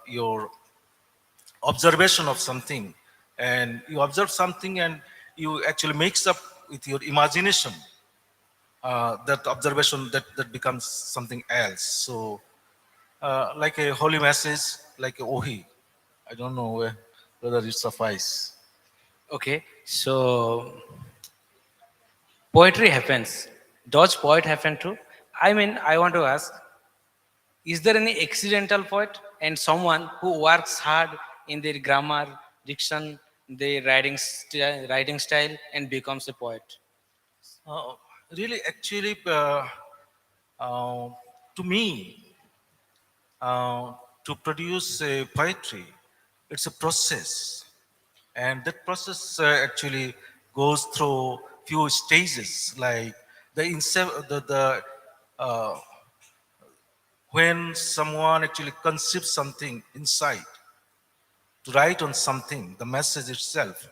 your observation of something, and you observe something and you actually mix up with your imagination that observation that becomes something else. So like a holy message, like a ohi. I don't know whether it suffice. Okay, so poetry happens. Does poet happen too? I mean, I want to ask, is there any accidental poet and someone who works hard in their grammar, diction, their writing style and becomes a poet? Uh, Really, actually, uh, to me, uh, to produce a poetry, it's a process, and that process actually goes through few stages, like the uh, when someone actually conceives something inside to write on something, the message itself.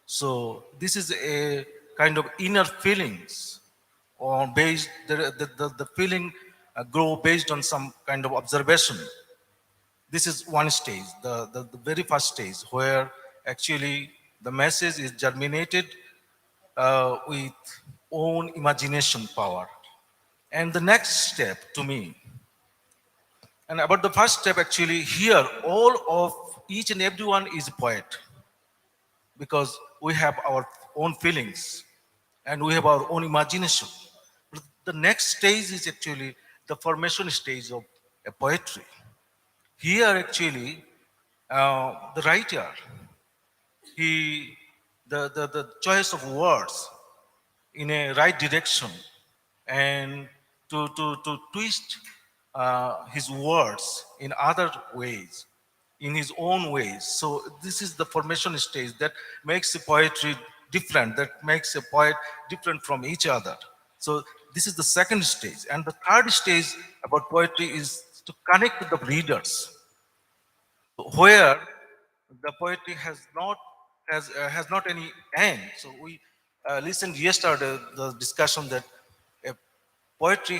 So this is a kind of inner feelings, or based the feeling grow based on some kind of observation. This is one stage, the very first stage, where actually the message is germinated with own imagination power. And the next step to me, and about the first step, actually, here, all of each and everyone is a poet because we have our own feelings and we have our own imagination. But the next stage is actually the formation stage of a poetry. Here, actually, the writer, he, the choice of words in a right direction and to twist his words in other ways, in his own ways. So this is the formation stage that makes a poetry different, that makes a poet different from each other. So this is the second stage. And the third stage about poetry is to connect with the readers, where the poetry has not any end. So we listened yesterday the discussion that poetry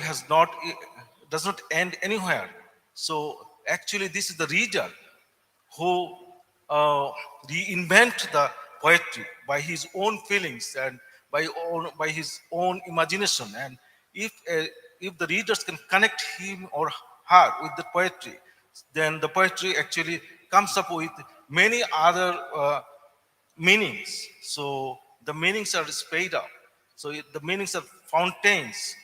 does not end anywhere. So actually, this is the reader who uh, reinvent the poetry by his own feelings and by his own imagination. And if the readers can connect him or her with the poetry, then the poetry actually comes up with many other meanings. So the meanings are splayed up. So the meanings are fountains,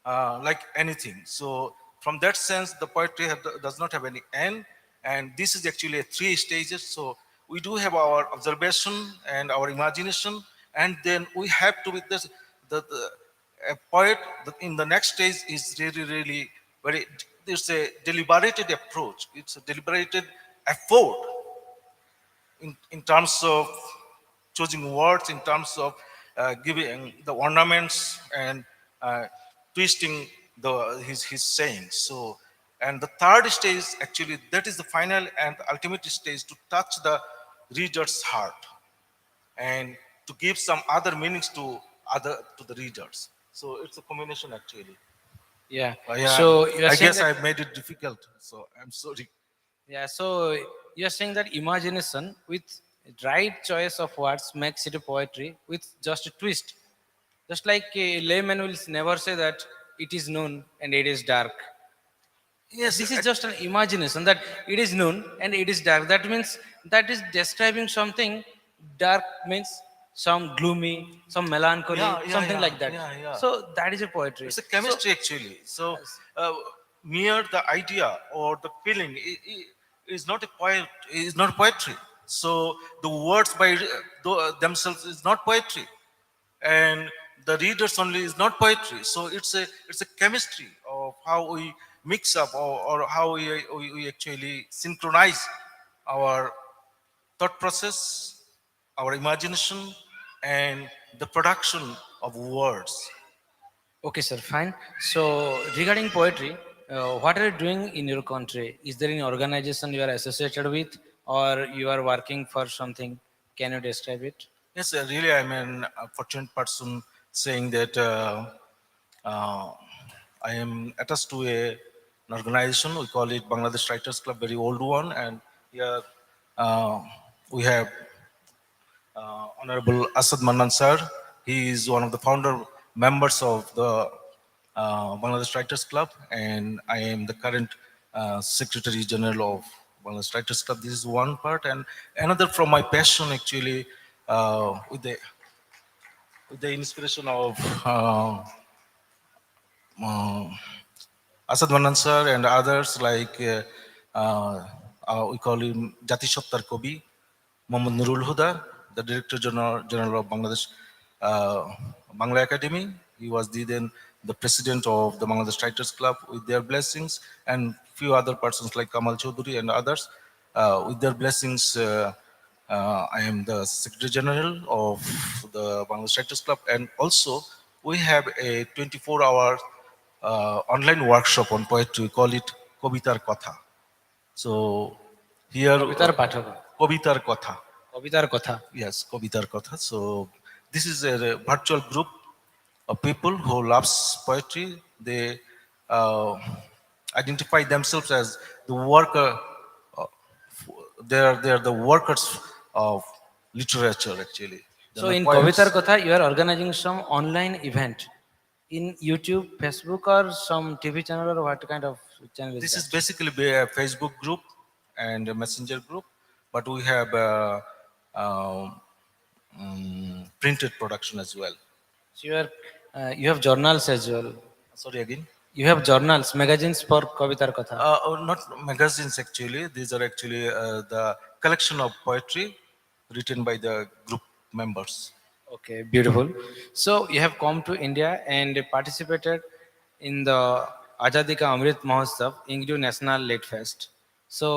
like anything. So from that sense, the poetry does not have any end, and this is actually a three stages. So we do have our observation and our imagination, and then we have to with this the a poet in the next stage is really very. There's a deliberated approach. It's a deliberated effort in terms of choosing words, in terms of giving the ornaments and twisting his sayings. So, and the third stage actually that is the final and ultimate stage to touch the reader's heart and to give some other meanings to the readers. So it's a combination actually. Yeah. Yeah, So you're I saying guess that I made it difficult. So I'm sorry. yeah, so you're saying that imagination with right choice of words makes it a poetry with just a twist. Just like a layman will never say that it is noon and it is dark. Yes, This is just an imagination that it is noon and it is dark. That means that is describing something. Dark means some gloomy, some melancholy, something like that. yeah. So that is a poetry. It's a So chemistry actually. So yes. uh, mere the idea or the feeling is not a poet. Is not poetry. So the words by themselves is not poetry, and the readers only is not poetry. So it's a chemistry of how we mix up or how we actually synchronize our thought process, our imagination, and the production of words. Okay, sir, fine. So, regarding poetry, what are you doing in your country? Is there any organization you are associated with, or you are working for something? Can you describe it? Yes, really, I'm an fortunate person saying that uh, I am attached to a an organization. We call it Bangladesh Writers Club, very old one. And here uh, we have Honorable Asad Mannan sir. He is one of the founder members of the Bangladesh Writers Club, and I am the current Secretary General of Bangladesh Writers Club. This is one part, and another from my passion actually with the inspiration of uh, Asad Manan sir and others like we call him Jati Sottar Kobi, Mohammad Nurul Huda, the Director General of Bangladesh uh, Bangla Academy. He was then the president of the Bangladesh Writers Club with their blessings, and few other persons like Kamal Chaudhuri and others with their blessings. I am the Secretary General of the Bangladesh Writers Club, and also we have a 24-hour online workshop on poetry. We call it Kobitar Kotha. So here, কবিতার পাঠক, Kobitar Kotha. কবিতার কথা। Yes, Kobitar Kotha. So this is a virtual group of people who loves poetry. They identify themselves as the worker. Uh, they are the workers of literature actually. So They're not in poets. কবিতার কথা, you are organizing some online event in YouTube, Facebook, or some TV channel, or what kind of channel is This is that? basically a Facebook group and a messenger group, but we have printed production as well. So you have journals as well. Sorry again. You have journals, magazines for কবিতার কথা. Not magazines actually. These are actually the collection of poetry written by the group members. Okay, beautiful. So you have come to India and participated in the Azadi Ka Amrit Mahotsav, Inkdew National Litfest. So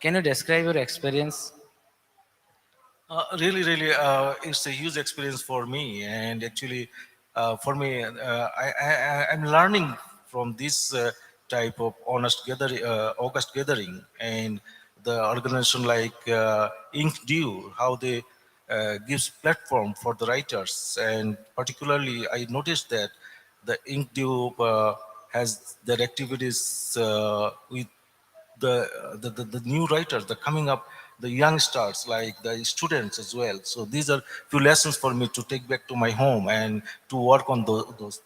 can you describe your experience? It's a huge experience for me, and actually, for me, I'm learning from this type of August gathering, and the organization like Inkdew, how they gives platform for the writers, and particularly, I noticed that the Inkdew has their activities with the new writers, the coming up, the young stars, like the students as well. So these are few lessons for me to take back to my home and to work on those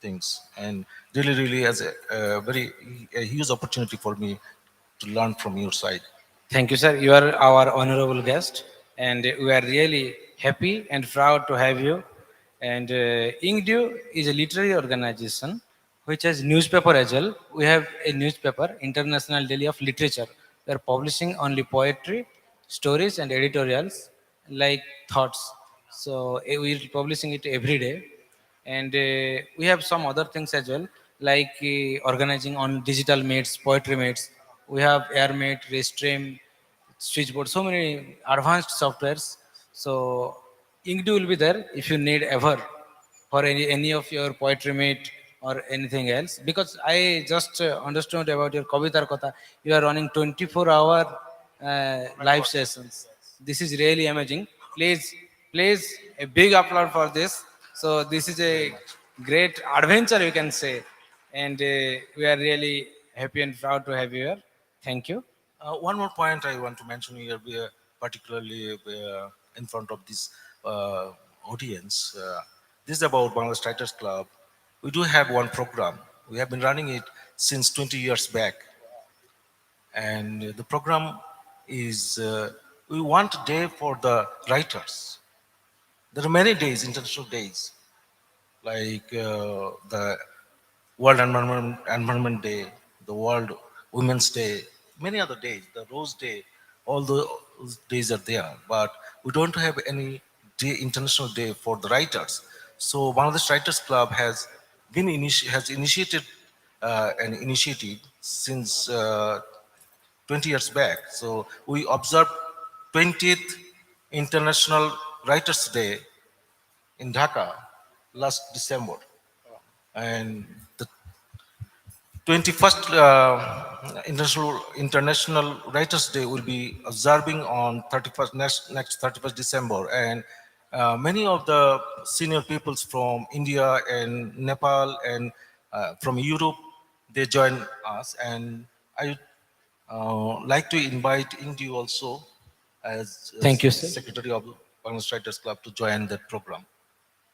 things. And really, as a huge opportunity for me to learn from your side. Thank you, sir. You are our honorable guest, and we are really happy and proud to have you. And Inkdew is a literary organization which has newspaper as well. We have a newspaper, International Daily of Literature. We are publishing only poetry, stories, and editorials like thoughts. So we are publishing it every day, and we have some other things as well, like organizing on digital mates, poetry mates. We have airmate, restream, switchboard, so many advanced softwares. So Inkdew will be there if you need ever for any of your poetry mate or anything else, because I just understood about your kavitar kotha. You are running 24-hour live sessions. This is really amazing. Please a big applause for this. So this is a great adventure, you can say, and we are really happy and proud to have you here. Thank you. One more point I want to mention here, particularly in front of this audience. This is about Bangladesh Writers Club. We do have one program. We have been running it since 20 years back. And the program is we want a day for the writers. There are many days, international days, like the World Environment Day, the World Women's Day, many other days, the Rose Day, all those days are there. But we don't have any day, international day for the writers. So Bangladesh Writers Club has initiated an initiative since 20 years back. So we observed 20th International Writers Day in Dhaka last December. And the 21st International Writers Day will be observing on 31st next 31st December, and many of the senior peoples from India and Nepal and from Europe, they join us, and I would like to invite Inkdew also as Thank you, sir. secretary of the Bangladesh Writers Club to join that program,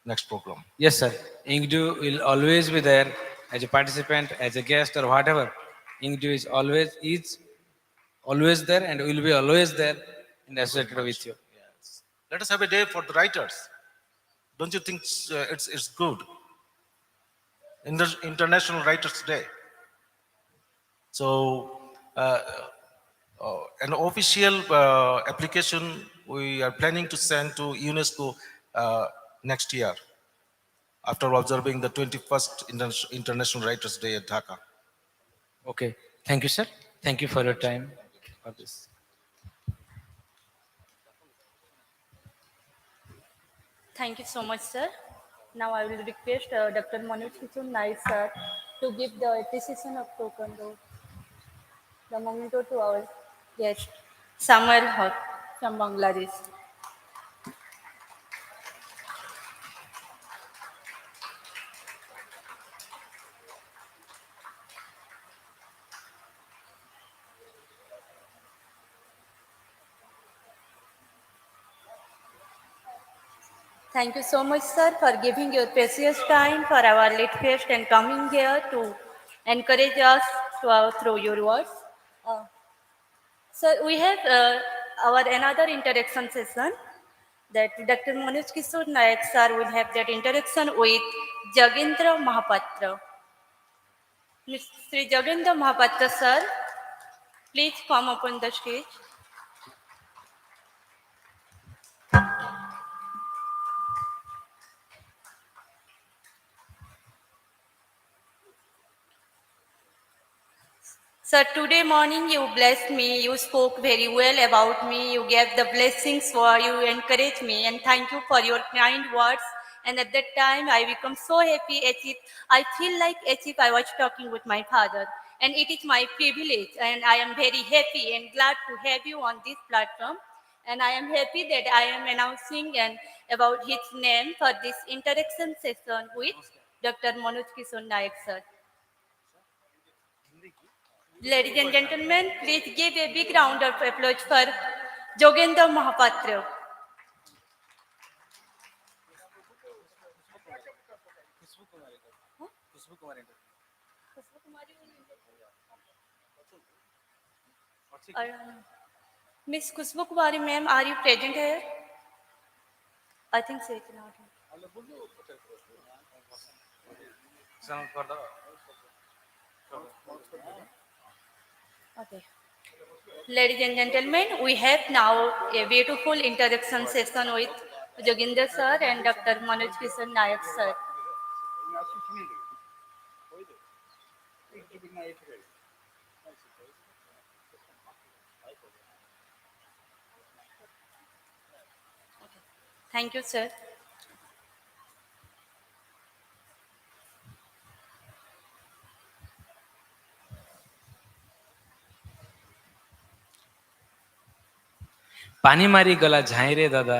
next program. Yes, sir. Inkdew will always be there as a participant, as a guest, or whatever. Inkdew is always there and will be always there and Very associated much. with you. Yes. Let us have a day for the writers. Don't you think it's good? International Writers Day. So an official application we are planning to send to UNESCO next year after observing the 21st International Writers Day at Dhaka. Okay. Thank you, sir. Thank you for your time for this. Thank you so much, sir. Now I will request Dr. Manoj Kichun Naik, sir, to give the appreciation of token, the memento to our guest, Samuel Haq from Bangladesh. Thank you so much, sir, for giving your precious time for our Litfest and coming here to encourage us through your words. Uh, Sir, we have our another interaction session that Dr. Manoj Kishore Nayak sir will have that interaction with Jagendra Mahapatra. Sri Jagendra Mahapatra sir, please come up on the stage. Sir, today morning you blessed me, you spoke very well about me, you gave the blessings for you, encouraged me, and thank you for your kind words. And at that time, I become so happy as if I feel like as if I was talking with my father. And it is my privilege, and I am very happy and glad to have you on this platform. And I am happy that I am announcing and about his name for this interaction session with Dr. Manoj Kishore Nayak sir. Ladies and gentlemen, please give a big round of applause for Jogendra Mahapatra. Uh, Miss Kushbu Kumari ma'am, are you present here? I think so. It's not. Okay. Ladies and gentlemen, we have now a beautiful introduction session with Joginder sir and Dr. Manoj Kishan Nayak sir. Thank you, sir. ପାନି ମାରି ଗଲା ଝାଇଁ ରେ ଦାଦା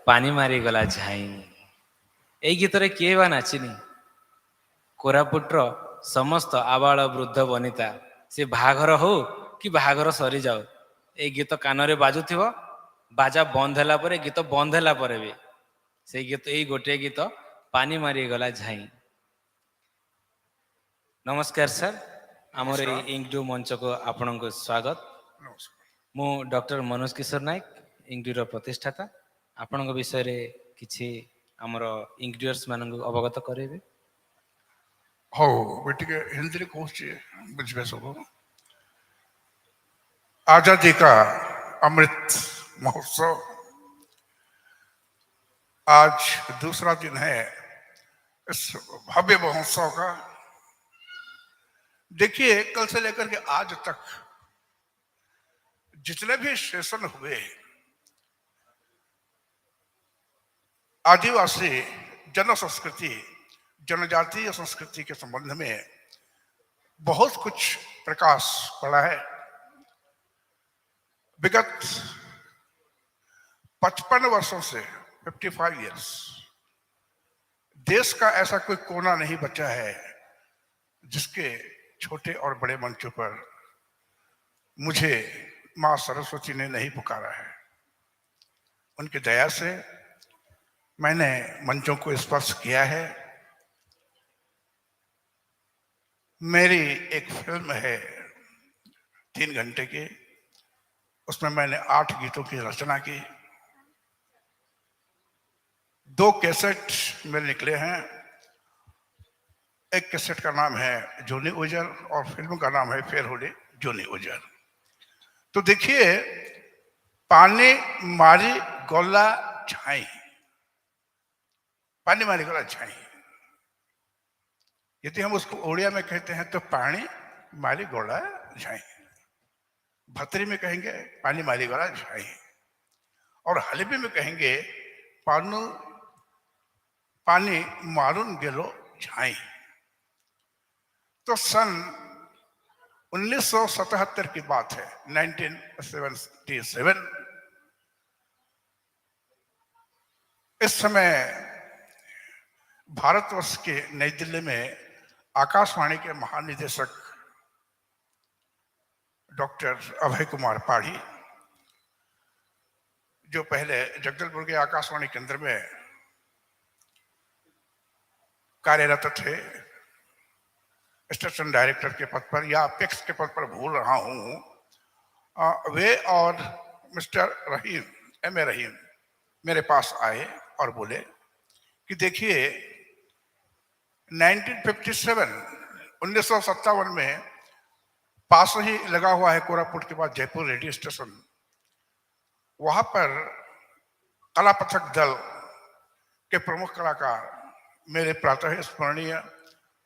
ପାନି ମାରି ଗଲା ଝାଇଁ ଏଇ ଗୀତରେ କିଏ ବା ନାଚିନି କୋରାପୁଟର ସମସ୍ତ ଆବାଳ ବୃଦ୍ଧ ବନିତା ସେ ବାହାଘର ହଉ କି ବାହାଘର ସରିଯାଉ ଏଇ ଗୀତ କାନରେ ବାଜୁଥିବ ବାଜା ବନ୍ଦ ହେଲା ପରେ ଗୀତ ବନ୍ଦ ହେଲା ପରେ ବି ସେଇ ଗୀତ ଏଇ ଗୋଟିଏ ଗୀତ ପାନି ମାରି ଗଲା ଝାଇଁ ନମସ୍କାର ସାର୍ ଆମର ଏଇ ଇଙ୍କଡ୍ୟୁ ମଞ୍ଚକୁ ଆପଣଙ୍କୁ ସ୍ୱାଗତ ମୁଁ ଡକ୍ଟର ମନୋଜ କିଶୋର ନାୟକ ଇଙ୍କଡ୍ୟୁର ପ୍ରତିଷ୍ଠାତା ଆପଣଙ୍କ ବିଷୟରେ କିଛି ଆମର ଇଙ୍କଡ୍ୟୁଅର୍ସ ମାନଙ୍କୁ ଅବଗତ କରାଇବେ ହଉ ମୁଁ ଟିକେ ହିନ୍ଦୀରେ କହୁଛି ବୁଝିବେ ସବୁ आजादी का अमृत महोत्सव आज दूसरा दिन है इस भव्य महोत्सव का देखिए कल से लेकर के आज तक जितने भी सेशन हुए आदिवासी जन संस्कृति जनजातीय संस्कृति के संबंध में बहुत कुछ प्रकाश पड़ा है विगत 55 वर्षों से 55 इयर्स देश का ऐसा कोई कोना नहीं बचा है जिसके छोटे और बड़े मंचों पर मुझे माँ सरस्वती ने नहीं पुकारा है। उनकी दया से मैंने मंचों को स्पर्श किया है। मेरी एक फिल्म है 3 घंटे की, उसमें मैंने 8 गीतों की रचना की। 2 कैसेट मेरे निकले हैं। एक कैसेट का नाम है जूनी उजर और फिल्म का नाम है फेर होली जूनी उजर। तो देखिए, पानी मारी गोला छाई, पानी मारी गोला छाई, यदि हम उसको ओडिया में कहते हैं तो पानी मारी गोला छाई, भतरी में कहेंगे पानी मारी गोला छाई, और हलबी में कहेंगे पानु पानी मारून गेलो छाई। तो सन 1977 की बात है, 1977। इस समय भारतवर्ष के नई दिल्ली में आकाशवाणी के महानिदेशक डॉक्टर अभय कुमार पाढ़ी, जो पहले जगदलपुर के आकाशवाणी केंद्र में कार्यरत थे, स्टेशन डायरेक्टर के पद पर या अपेक्स के पद पर भूल रहा हूं, वे और मिस्टर रहीम, एम ए रहीम मेरे पास आए और बोले कि देखिए 1957 में पास ही लगा हुआ है कोरापुट के बाद जयपुर रेडियो स्टेशन, वहां पर कला पथक दल के प्रमुख कलाकार मेरे प्रातः स्मरणीय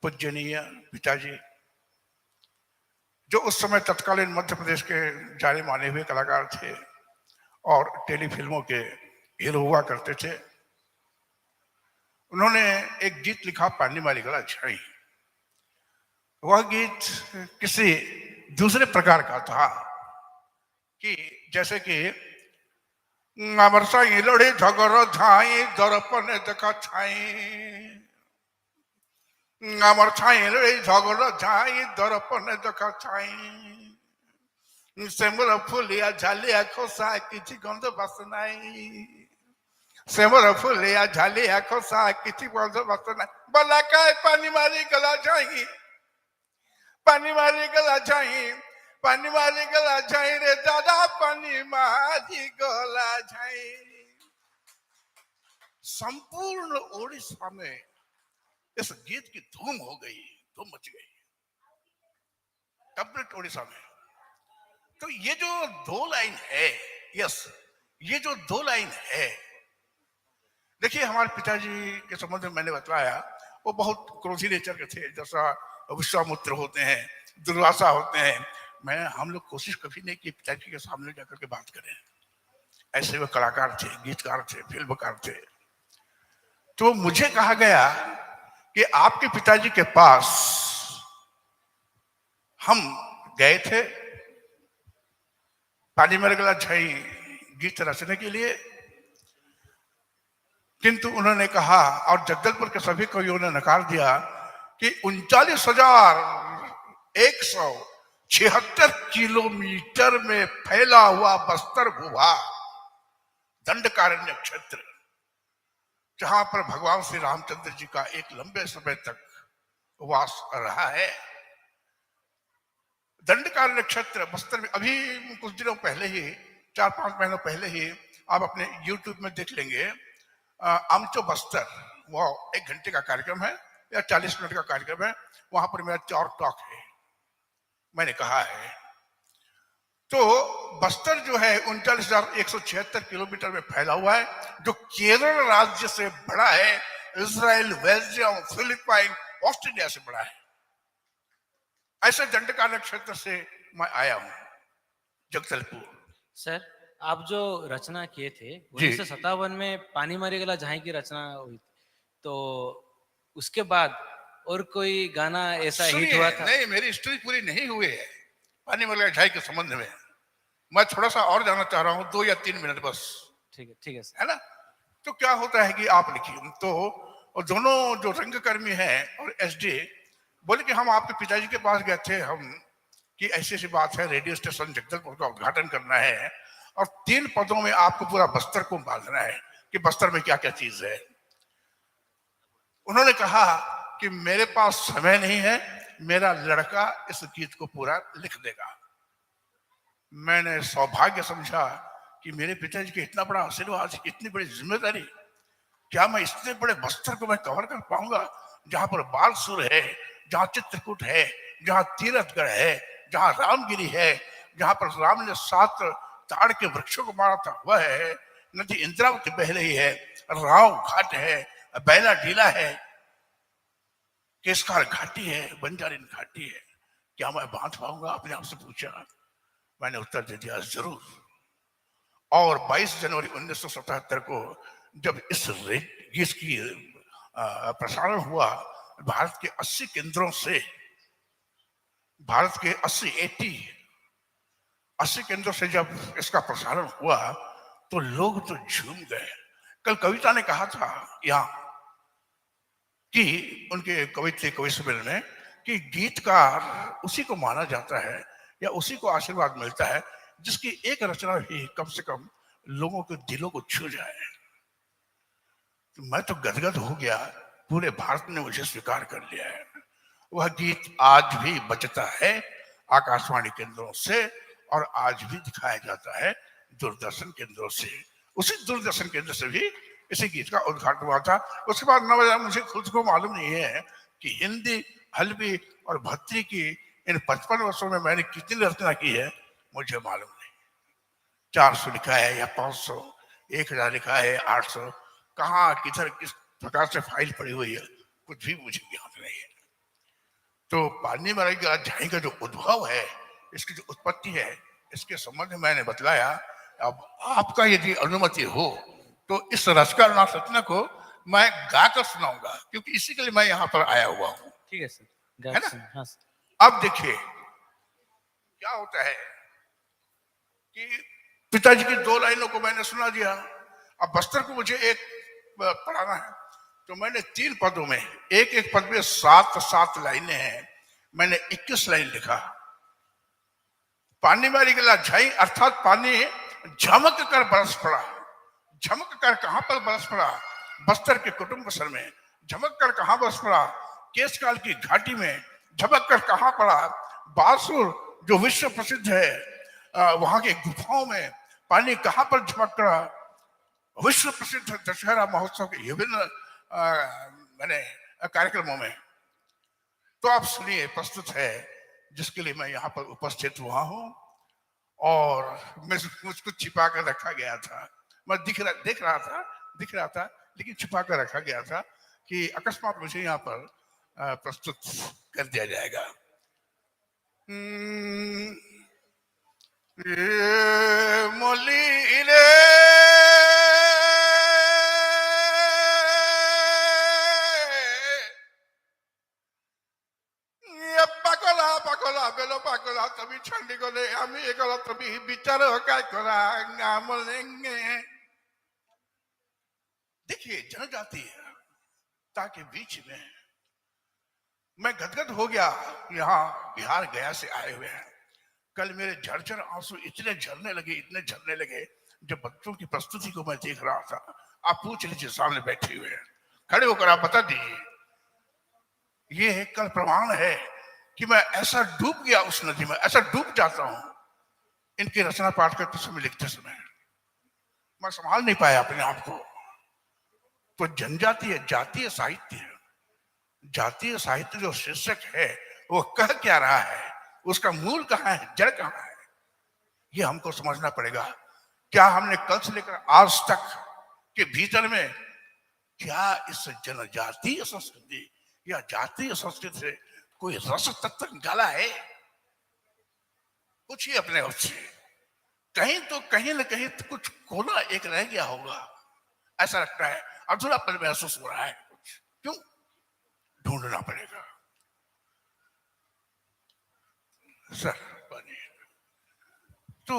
पूजनीय पिताजी, जो उस समय तत्कालीन मध्य प्रदेश के जाने माने हुए कलाकार थे और टेलीफिल्मों के हीरो हुआ करते थे, उन्होंने एक गीत लिखा पानी मारी गला छाई। वह गीत किसी दूसरे प्रकार का था कि जैसे कि अमरसाई लड़े झगड़ झाई दर्पण देखा छाई, আমার ছাইলে ঝগড়া যাই দর্পণে দেখা ছাই, শ্যামল ফুলিয়া ঝালিয়া খোসা কিছু গন্ধ বাস নাই, শ্যামল ফুলিয়া ঝালিয়া খোসা কিছু গন্ধ বাস নাই, বলাকায় পানি মারি গলা যাই, পানি মারি গলা যাই, পানি মারি গলা যাই রে দাদা পানি মারি গলা যাই। संपूर्ण ओडिशा में इस गीत की धूम हो गई, धूम मच गई कंप्लीट ओडिशा में। तो ये जो 2 लाइन है, यस, ये जो 2 लाइन है, देखिए हमारे पिताजी के संबंध में मैंने बताया वो बहुत क्रोधी नेचर के थे, जैसा विश्वामित्र होते हैं, दुर्वासा होते हैं। हम लोग कोशिश कभी नहीं की पिताजी के सामने जाकर के बात करें, ऐसे वो कलाकार थे, गीतकार थे, फिल्मकार थे। तो मुझे कहा गया कि आपके पिताजी के पास हम गए थे पानी मेरे गला छाई गीत रचने के लिए, किंतु उन्होंने कहा और जगदलपुर के सभी कवियों ने नकार दिया कि 39,176 किलोमीटर में फैला हुआ बस्तर भूभाग, दंडकारण्य क्षेत्र, जहां पर भगवान श्री रामचंद्र जी का एक लंबे समय तक वास रहा है, दंडकारण्य क्षेत्र बस्तर में। अभी कुछ दिनों पहले ही, 4-5 महीनों पहले ही आप अपने YouTube में देख लेंगे, आमचो बस्तर, वो 1 घंटे का कार्यक्रम है या 40 मिनट का कार्यक्रम है, वहां पर मेरा 4 टॉक है, मैंने कहा है। तो बस्तर जो है 39,176 किलोमीटर में फैला हुआ है, जो केरल राज्य से बड़ा है, इजराइल, बेल्जियम, फिलीपाइन, ऑस्ट्रेलिया से बड़ा है। ऐसे दंडकारण्य क्षेत्र से मैं आया हूं, जगदलपुर। सर, आप जो रचना किए थे 1957 में पानी मारी गला झाई की रचना हुई, तो उसके बाद और कोई गाना ऐसा हिट हुआ था? नहीं, मेरी स्टोरी पूरी नहीं हुई है पानी मारी गला झाई के संबंध में। मैं थोड़ा सा और जानना चाह रहा हूँ, 2 या 3 मिनट बस। ठीक है सर, है ना। तो क्या होता है कि आप लिखिए, तो दोनों जो रंगकर्मी हैं और SD, बोले कि हम आपके पिताजी के पास गए थे हम, कि ऐसी ऐसी बात है, रेडियो स्टेशन जगदलपुर का उद्घाटन करना है और 3 पदों में आपको पूरा बस्तर को बांधना है कि बस्तर में क्या क्या चीज है। उन्होंने कहा कि मेरे पास समय नहीं है, मेरा लड़का इस गीत को पूरा लिख देगा। मैंने सौभाग्य समझा कि मेरे पिताजी के इतना बड़ा आशीर्वाद, इतनी बड़ी जिम्मेदारी, क्या मैं इतने बड़े बस्तर को मैं कवर कर पाऊंगा, जहां पर बालसुर है, जहां चित्रकूट है, जहां तीरथगढ़ है, जहां रामगिरी है, जहां पर राम ने 7 ताड़ के वृक्षों को मारा था वह है, नदी इंद्रावती बह रही है, राव घाट है, बैला ढीला है, केसकार घाटी है, बंजारिन घाटी है, क्या मैं बांध पाऊंगा? अपने आप से पूछा। मैंने उत्तर दे दिया जरूर। और 22 जनवरी 1977 को जब इस गीत की प्रसारण हुआ, भारत के 80 केंद्रों से, भारत के 80 केंद्रों से जब इसका प्रसारण हुआ तो लोग तो झूम गए। कल कविता ने कहा था यहाँ कि उनके कवि सम्मेलन में कि गीतकार उसी को माना जाता है या उसी को आशीर्वाद मिलता है जिसकी एक रचना भी कम से कम लोगों के दिलों को छू जाए। तो मैं तो गदगद हो गया, पूरे भारत ने मुझे स्वीकार कर लिया है। वह गीत आज भी बजता है आकाशवाणी केंद्रों से और आज भी दिखाया जाता है दूरदर्शन केंद्रों से। उसी दूरदर्शन केंद्र से भी इसी गीत का उद्घाटन हुआ था। उसके बाद 9 बजे मुझे खुद को मालूम नहीं है कि हिंदी, हल्बी और भक्ति की इन 55 वर्षों में मैंने कितनी रचना की है मुझे मालूम नहीं। 400 लिखा है या 500, 1000 लिखा है, 800, कहाँ किधर किस प्रकार से फाइल पड़ी हुई है कुछ भी मुझे याद नहीं है। तो पानी में का झाई का जो उद्भव है, इसकी जो उत्पत्ति है, इसके संबंध में मैंने बतलाया। अब आपका यदि अनुमति हो तो इस रचना रचना को मैं गाकर सुनाऊंगा, क्योंकि इसी के लिए मैं यहाँ पर आया हुआ हूँ। ठीक है सर, है ना? हाँ सर। अब देखिए क्या होता है कि पिताजी की 2 लाइनों को मैंने सुना दिया, अब बस्तर को मुझे एक पढ़ाना है, तो मैंने 3 पदों में, एक एक पद में 7 लाइनें हैं, मैंने 21 लाइन लिखा। पानी मारी गला झाई अर्थात पानी झमक कर बरस पड़ा। झमक कर कहां पर बरस पड़ा? बस्तर के कुटुंब सर में। झमक कर कहां बरस पड़ा? केसकाल की घाटी में। झमक कर कहां पड़ा? बासुर जो विश्व प्रसिद्ध है, वहां के गुफाओं में पानी कहां पर झमक पड़ा? विश्व प्रसिद्ध दशहरा महोत्सव के विभिन्न मैंने कार्यक्रमों में। तो आप सुनिए, प्रस्तुत है जिसके लिए मैं यहाँ पर उपस्थित हुआ हूँ और मुझको छिपा कर रखा गया था। मैं दिख रहा था लेकिन छिपा कर रखा गया था कि अकस्मात मुझे यहाँ पर प्रस्तुत कर दिया जाएगा। मोली रे পাগলা পাগলা বেলো পাগলা তুমি ছান্ডি গলে আমি এগলা তুমি বিচার কাজ করা আমলেंगे। देखिए जनजाति ताकि बीच में मैं गदगद हो गया। यहाँ बिहार गया से आए हुए हैं। कल मेरे झरझर आंसू इतने झरने लगे जब बच्चों की प्रस्तुति को मैं देख रहा था। आप पूछ लीजिए, सामने बैठे हुए हैं, खड़े होकर आप बता दीजिए। ये कल प्रमाण है कि मैं ऐसा डूब गया उस नदी में, ऐसा डूब जाता हूं इनकी रचना पाठ करते समय, लिखते समय मैं संभाल नहीं पाया अपने आप को। तो जनजातीय जातीय साहित्य है, जातीय साहित्य जो शीर्षक है वो कह क्या रहा है, उसका मूल कहाँ है, जड़ कहाँ है, ये हमको समझना पड़ेगा। क्या हमने कल से लेकर आज तक के भीतर में क्या इस जनजातीय संस्कृति या जातीय संस्कृति से कोई रस तत्व निकाला है? कुछ ही अपने उससे कहीं न कहीं तो कुछ कोना एक रह गया होगा, ऐसा लगता है, अधूरापन महसूस हो रहा है कुछ। क्यों? ढूंढना पड़ेगा। सर तो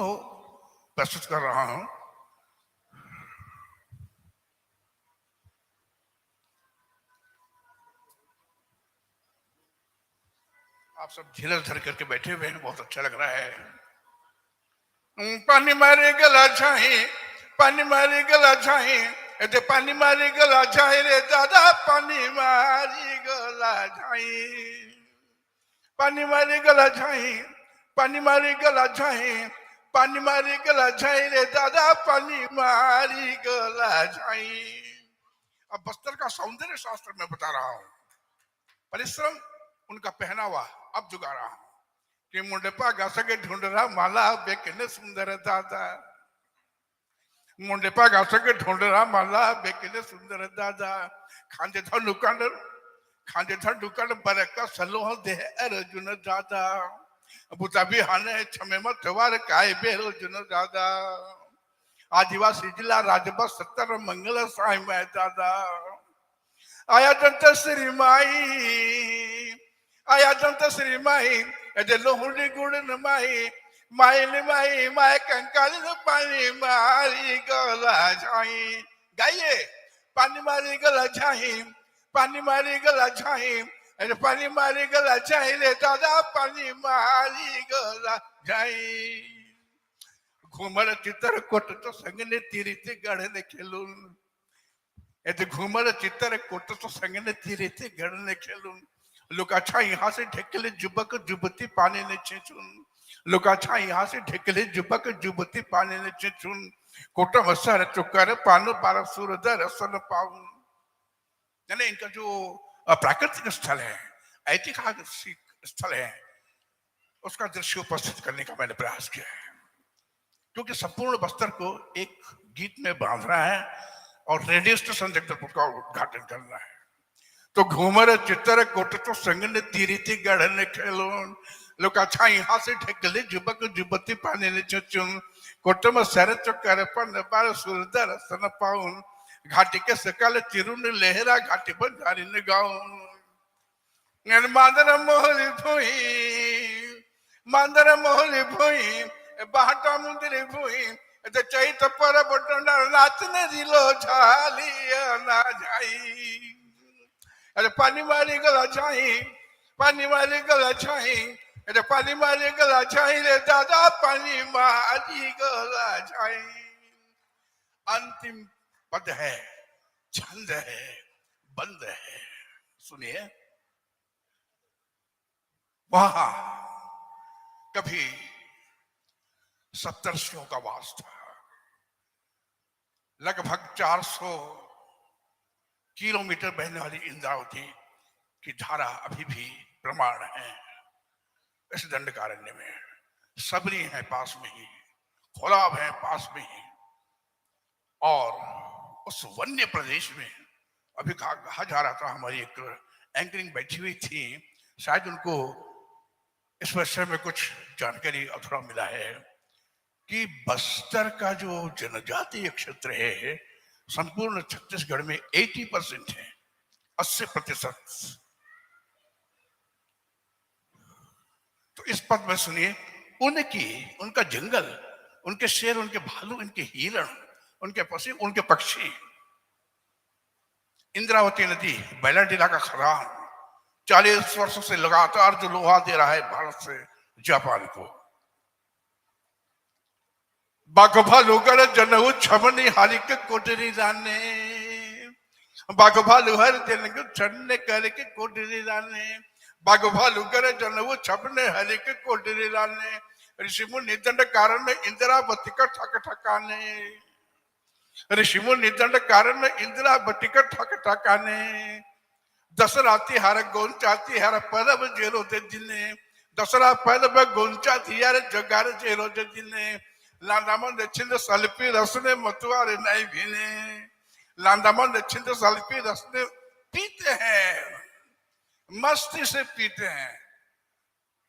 प्रस्तुत कर रहा हूं। आप सब धीरज धर करके बैठे हुए हैं, बहुत अच्छा लग रहा है। पानी मारे गला छाए, पानी मारे गला छाए, ऐसे पानी मारे गला छाए रे दादा, पानी मारी गला छाए, पानी मारे गला छाए, पानी मारे गला छाए, पानी मारी गला छाए रे दादा, पानी मारी गला छाए। अब बस्तर का सौंदर्य शास्त्र मैं बता रहा हूं, परिश्रम उनका पहनावा अब जुगा रहा हूं कि मुंडेपा घासके ढूंढ रहा माला बेकने सुंदर दादा, मुंडेपा घासके ढूंढ रहा माला बेकने सुंदर दादा, खांजे था दुकान, खांजे था दुकान बरका सलोह दे अर्जुन दादा, बुताबी हाने छमे मत वार काय बेरोजुन दादा, आदिवासी जिला राजभा 70 मंगल साई मैं दादा, आया दंत श्री माई, आया दंत श्री माई, ऐसे लोहुड़ी गुड़न माई, माई माई माई कंकाली ने पानी मारी गला छाई, गाइए पानी मारी गला छाई, पानी मारी गला छाई, ऐसे पानी मारी गला छाई रे दादा, पानी मारी गला छाई। घुमर चित्र कोट तो संगने तीरीते गढ़ने खेलून, ऐसे घुमर चित्र कोट तो संगने तीरीते गढ़ने खेलून, लोग अच्छा यहाँ से ढेकले जुबक जुबती पानी ने चेचुन, लोग अच्छा यहाँ से ढेकले जुबक जुबती पानी ने चेचुन, कोटा वसार चुकर पानो पारा सूरदर सन पाऊं। यानी इनका जो प्राकृतिक स्थल है, ऐतिहासिक स्थल है, उसका दृश्य उपस्थित करने का मैंने प्रयास किया है, क्योंकि संपूर्ण बस्तर को एक गीत में बांधना है और रेडियो स्टेशन जगदलपुर का उद्घाटन करना है। तो घूमर चित्र कोट तो संगने तीरीती गढ़ने खेलोन, लोग अच्छा यहाँ से ढेकले जुबक जुबती पानी ने चुन, कोट में सर चक्कर पर बार सुरदर सन पाउन, घाटी के सकाल तिरुन लहरा घाटी पर जारी ने गाउन, मादर मोहली भोई, मादर मोहली भोई, बाहटा मुंदरी भोई, ऐसे चैत पर बटन नाचने दिलो झालिया ना जाई, अरे पानी मारी गला छाई, पानी मारी गला छाई, अरे पानी मारी गला छाई रे दादा, पानी मारी गला छाई। अंतिम पद है, छंद है, बंद है, सुनिए। वहां कभी सप्तर्षियों का वास था, लगभग 400 किलोमीटर बहने वाली इंद्रावती की धारा अभी भी प्रमाण है इस दंडकारण्य में, सबरी है पास में ही, खोलाब है पास में ही, और उस वन्य प्रदेश में अभी कहा जा रहा था, हमारी एक एंकरिंग बैठी हुई थी, शायद उनको इस विषय में कुछ जानकारी अथवा मिला है कि बस्तर का जो जनजातीय क्षेत्र है संपूर्ण छत्तीसगढ़ में 80% है, 80%। तो इस पद में सुनिए, उनका जंगल, उनके शेर, उनके भालू, उनके हिरण, उनके पशु, उनके पक्षी, इंद्रावती नदी, बैलाडीला का खदान 40 वर्षों से लगातार जो लोहा दे रहा है भारत से जापान को, बाघभालू कर जनऊ छमनी हाली के कोटरी राने, बाघभालू हर दिन को छन्ने करके कोटरी राने, बाघभालू कर जनऊ छपने हरी के कोटरी राने, ऋषिमु निदंड कारण इंदिरावती का ठक ठकाने, ऋषिमु निदंड कारण इंदिरावती का ठक ठकाने, दसराती हर गोंचाती हर परब जेरो दे दिने, दसरा परब गोंचाती हर जगार जेरो दे दिने, लांदामन छिंद सल्पी रसने मतवारे नहीं भीने, लांदामन छिंद सल्पी रसने पीते हैं, मस्ती से पीते हैं,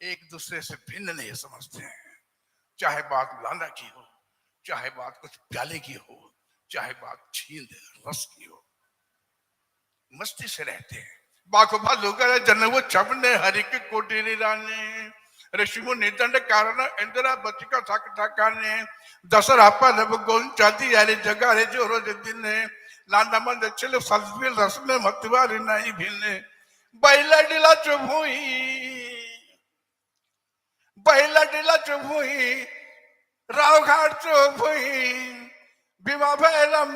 एक दूसरे से भिन्न नहीं समझते हैं, चाहे बात लांदा की हो, चाहे बात कुछ प्याले की हो, चाहे बात छींद रस की हो, मस्ती से रहते हैं। बाको भालू कर जनव छपने हरि के कोटेरी राने, ऋषिमु निदंड कारण इंदिरावती का ठक ठकाने, दसरा पर गोंचाती यारे जगह रे जो रोज दिने, लांदामन छिल सल्फिल रस में मतवारी नहीं भिने, बैलाडीला चुभुई, बैलाडीला चुप हुई, रावघाट चुप हुई, भीमा भैलम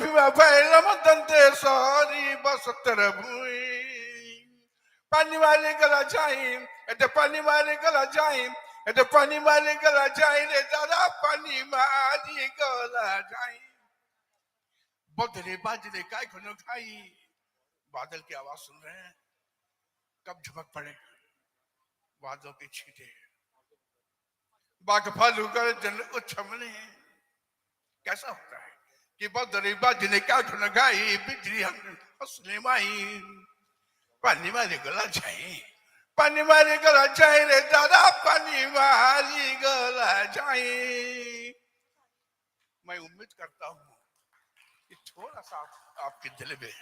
दंतेश्वरी बसतर भुई, पानी वाले गला जाई, एते पानी वाले गला जाई, एते पानी वाले गला जाई रे दादा, पानी वाली गला जाई। बदले बाजरे काय खनो खाई, बादल की आवाज सुन रहे हैं, कब झपक पड़े बादलों के छींटे, बाग फालू कर जन उछमने। कैसा होता है कि बदले बाजरे काय खनो खाई, बिजली हम हंसने माई, पानी वाले गला जाए, पानी वाले गला जाए रे दादा, पानी वाली गला जाए। मैं उम्मीद करता हूँ कि थोड़ा सा आपके दिल में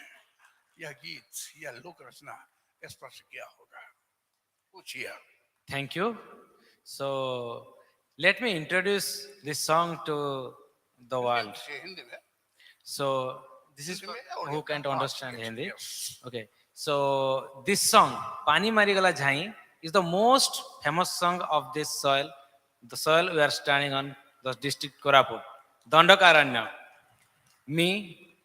यह गीत या लोक रचना स्पर्श किया होगा। पूछिए। Thank you. So, let me introduce this song to the world. Hindi में So, this is हिंदी में for और who can't understand Hindi. Yes. Okay. So, this song, Pani Marigala Jhai, is the most famous song of this soil, the soil we are standing on, the district Koraput, Dandakaranya. Me,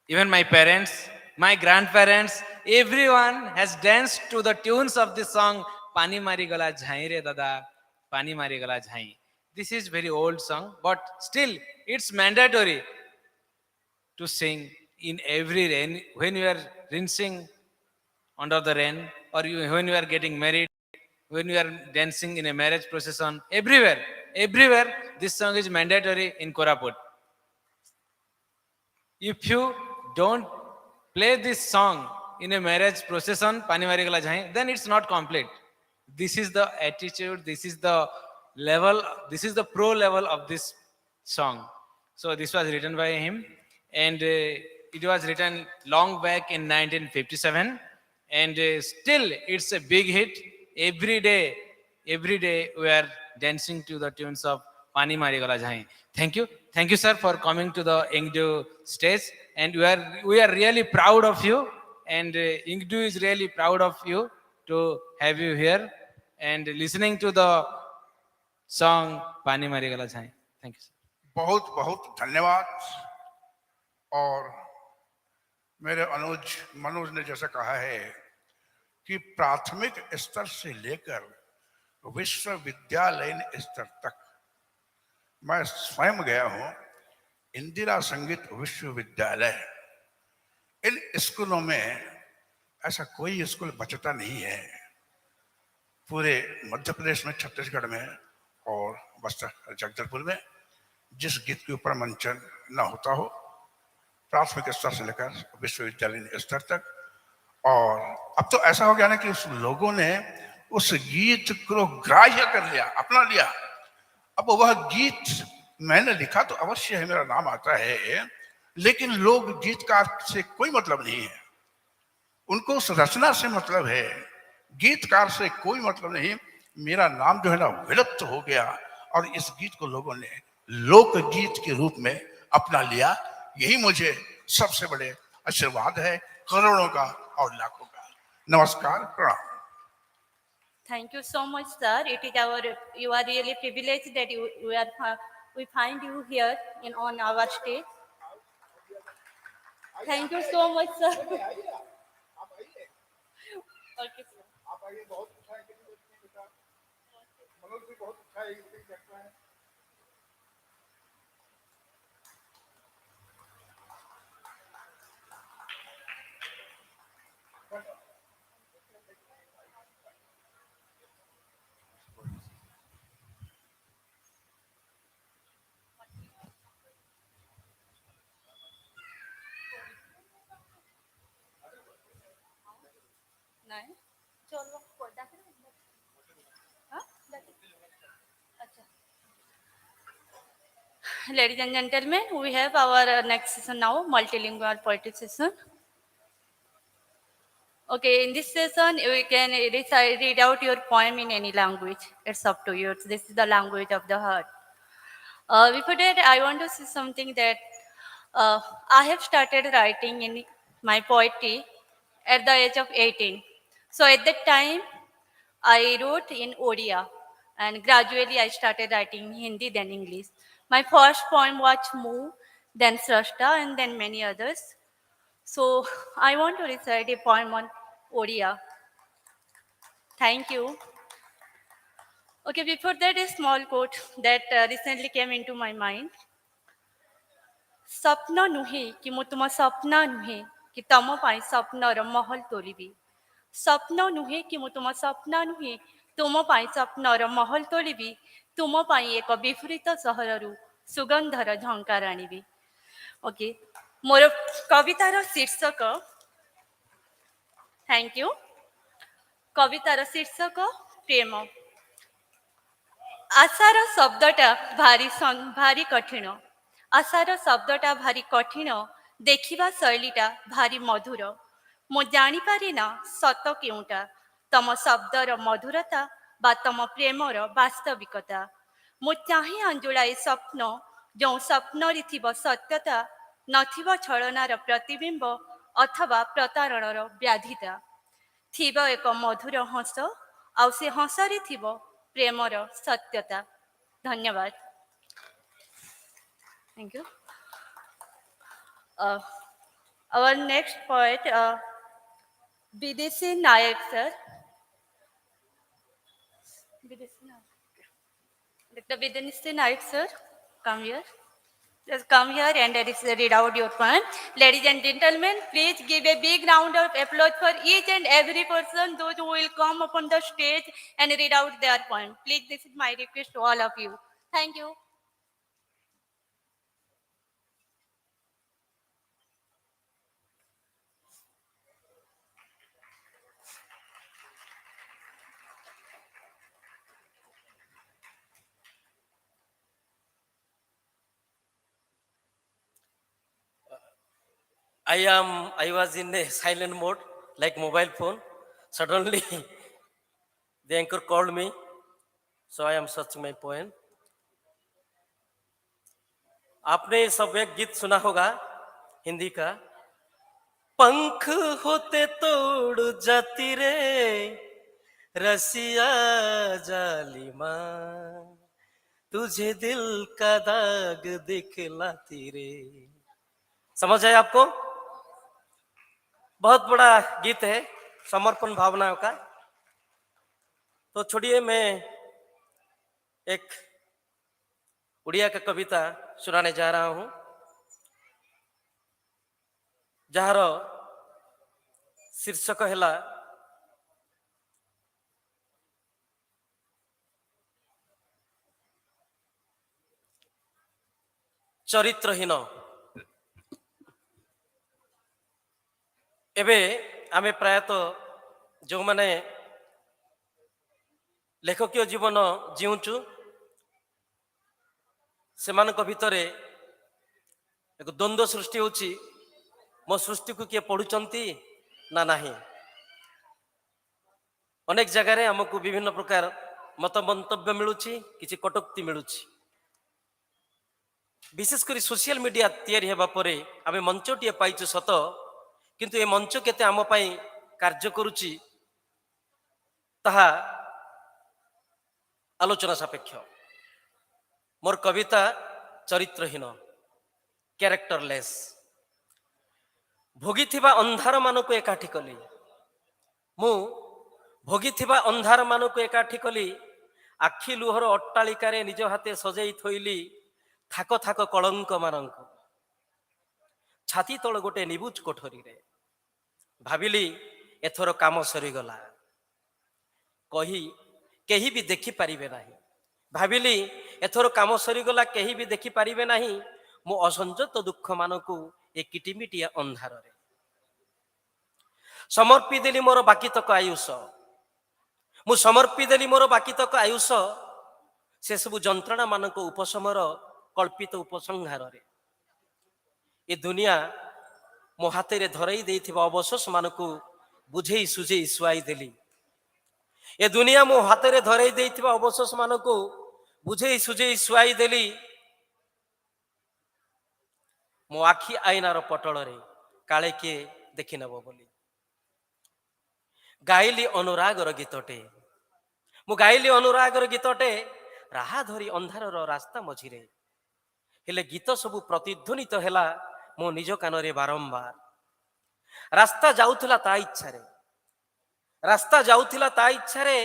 even my parents, my grandparents, everyone has danced to the tunes of this song, Pani Mari Gala Jhai Re Dada, Pani Mari Gala Jhai. This is very old song, but still it's mandatory to sing in every rain. When you are rinsing under the rain, or when you are getting married, when you are dancing in a marriage procession, everywhere, this song is mandatory in Koraput. If you don't play this song in a marriage procession, Pani Mari Gala Jhai, then it's not complete. This is the attitude, this is the level, this is the pro level of this song. So this was written by him, and it was written long back in 1957, and still it's a big hit. Every day we are dancing to the tunes of Pani Mari Gala Jhai. Thank you, sir, for coming to the Inkdew stage, and we are really proud of you, and Inkdew is really proud of you to have you here and listening to the song Pani Mari Gala Jhai. Thank you, sir. बहुत बहुत धन्यवाद। और मेरे मनोज ने जैसा कहा है कि प्राथमिक स्तर से लेकर विश्वविद्यालयीन स्तर तक मैं स्वयं गया हूं। इंदिरा संगीत विश्वविद्यालय, इन स्कूलों में ऐसा कोई स्कूल बचता नहीं है पूरे मध्य प्रदेश में, छत्तीसगढ़ में और बस्तर जगदलपुर में, जिस गीत के ऊपर मंचन न होता हो, प्राथमिक स्तर से लेकर विश्वविद्यालय स्तर तक। और अब तो ऐसा हो गया ना कि उस लोगों ने उस गीत को ग्राह्य कर लिया, अपना लिया। अब वह गीत मैंने लिखा तो अवश्य है, मेरा नाम आता है, लेकिन लोग गीतकार से कोई मतलब नहीं है, उनको उस रचना से मतलब है, गीतकार से कोई मतलब नहीं। मेरा नाम जो है ना विलुप्त हो गया, और इस गीत को लोगों ने लोकगीत के रूप में अपना लिया। यही मुझे सबसे बड़े आशीर्वाद है, करोड़ों का और लाखों का। नमस्कार, प्रणाम। Thank you so much, sir. You are really privileged that we find you here on our stage. Thank you so much, sir. Okay, sir. आप आइए, बहुत अच्छा है, मनोज भी बहुत अच्छा है, करता है। Nine. चलो, कोई दाखिल नहीं। हाँ, दाखिल। अच्छा. Ladies and gentlemen, we have our next session now, multilingual poetry session. Okay, in this session, we can read out your poem in any language. It's up to you. This is the language of the heart. Before that, I want to say something that I have started writing in my poetry at the age of 18. So at that time, I wrote in Odia, and gradually I started writing Hindi, then English. My first poem was Moo, then Srashta, and then many others. So I want to recite a poem on Odia. Thank you. Okay, before that, a small quote that recently came into my mind. ସ୍ୱପ୍ନ ନୁହେଁ କି ମୁଁ ତୁମ ସ୍ୱପ୍ନ ନୁହେଁ କି ତମ ପାଇଁ ସ୍ୱପ୍ନର ମହଲ ତୋଳିବି ସ୍ୱପ୍ନ ନୁହେଁ କି ମୁଁ ତୁମ ସ୍ୱପ୍ନ ନୁହେଁ ତୁମ ପାଇଁ ସ୍ୱପ୍ନର ମହଲ ତୋଳିବି ତୁମ ପାଇଁ ଏକ ବିପରୀତ ସହରରୁ ସୁଗନ୍ଧର ଝଙ୍କାର ଆଣିବି ଓକେ ମୋର କବିତାର ଶୀର୍ଷକ ଥ୍ୟାଙ୍କ ୟୁ କବିତାର ଶୀର୍ଷକ ପ୍ରେମ ଆଶାର ଶବ୍ଦଟା ଭାରି କଠିନ ଆଶାର ଶବ୍ଦଟା ଭାରି କଠିନ ଦେଖିବା ଶୈଳୀଟା ଭାରି ମଧୁର ମୁଁ ଜାଣିପାରେ ନା ସତ କେଉଁଟା ତମ ଶବ୍ଦର ମଧୁରତା ବା ତମ ପ୍ରେମର ବାସ୍ତବିକତା ମୁଁ ଚାହେଁ ଆଞ୍ଜୁଳାଏ ସ୍ୱପ୍ନ ଯେଉଁ ସ୍ୱପ୍ନରେ ଥିବ ସତ୍ୟତା ନଥିବ ଛଳନାର ପ୍ରତିବିମ୍ବ ଅଥବା ପ୍ରତାରଣର ବ୍ୟାଧିତା ଥିବ ଏକ ମଧୁର ହସ ଆଉ ସେ ହସରେ ଥିବ ପ୍ରେମର ସତ୍ୟତା ଧନ୍ୟବାଦ Thank you. Uh, our next poet, Bidesi Nayak, sir. Bidesi Nayak. Dr. Bidesi Nayak, sir, come here. Just come here and read out your poem. Ladies and gentlemen, please give a big round of applause for each and every person, those who will come upon the stage and read out their poem. Please, this is my request to all of you. Thank you. I was in a silent mode, like mobile phone. Suddenly, the anchor called me, so I am searching my poem. आपने सब एक गीत सुना होगा हिंदी का पंख होते तोड़ जाती रे रसिया जालिमा तुझे दिल का दाग दिखलाती रे समझ आए आपको बहुत बड़ा गीत है समर्पण भावनाओं का तो छोड़िए मैं एक उड़िया का कविता सुनाने जा रहा हूं जार शीर्षक है चरित्रहीन एबे आमे प्रायतः जो माने लेखकीय जीवन जीउचु सेमानक भितरे एक द्वंद्व सृष्टि होची मो सृष्टि को किए पढ़ुचंती ना नाही अनेक जगह हमको विभिन्न प्रकार मत मंतव्य मिलुची किछि कटुक्ति मिलुची विशेषकर सोशल मीडिया तैयारी हेबा परे आमे मंचटिए पाइछु सत किंतु ए मंच केते आम पई कार्य करूची ताहा आलोचना सापेक्ष मोर कविता चरित्रहीन क्यारेक्टरलेस भोगिथिबा अंधार मानक एकाठी कली मु भोगिथिबा अंधार मानक एकाठी कली आखि लुहर अट्टालिकारे निज हाथे सजेई थोइली थाक थाक कलंक मानक छाती तळ गोटे निबुज कोठरी रे भाविली एथर काम सरीगला कही केही भी देखि पारिबे नाही भाविली एथर काम सरीगला केही भी देखि पारिबे नाही मो असंजत दुख मानकु ए किटिमिटिया अंधार रे समर्पी देली मोर बाकी तक आयुष मु समर्पी देली मोर बाकी तक आयुष से सब जंत्रणा मानक उपशमर कल्पित उपसंहार रे ए दुनिया मो हाथ रे धरई देइथिबा अवशेष मानकु बुझेई सुझेई सुआई देली ए दुनिया मो हाथ रे धरई देइथिबा अवशेष मानकु बुझेई सुझेई सुआई देली मो आखि आईनार पटल रे काले किए देखि नब बोली गाइली अनुरागर गीतटे ମୁଁ ଗାଇଲି ଅନୁରାଗର ଗୀତଟେ ରାହା ଧରି ଅନ୍ଧାରର ରାସ୍ତା ମଝିରେ, ହେଲେ ଗୀତ ସବୁ ପ୍ରତିଧ୍ୱନିତ ହେଲା ମୋ ନିଜ କାନରେ ବାରମ୍ବାର। ରାସ୍ତା ଯାଉଥିଲା ତା ଇଚ୍ଛାରେ, ରାସ୍ତା ଯାଉଥିଲା ତା ଇଚ୍ଛାରେ,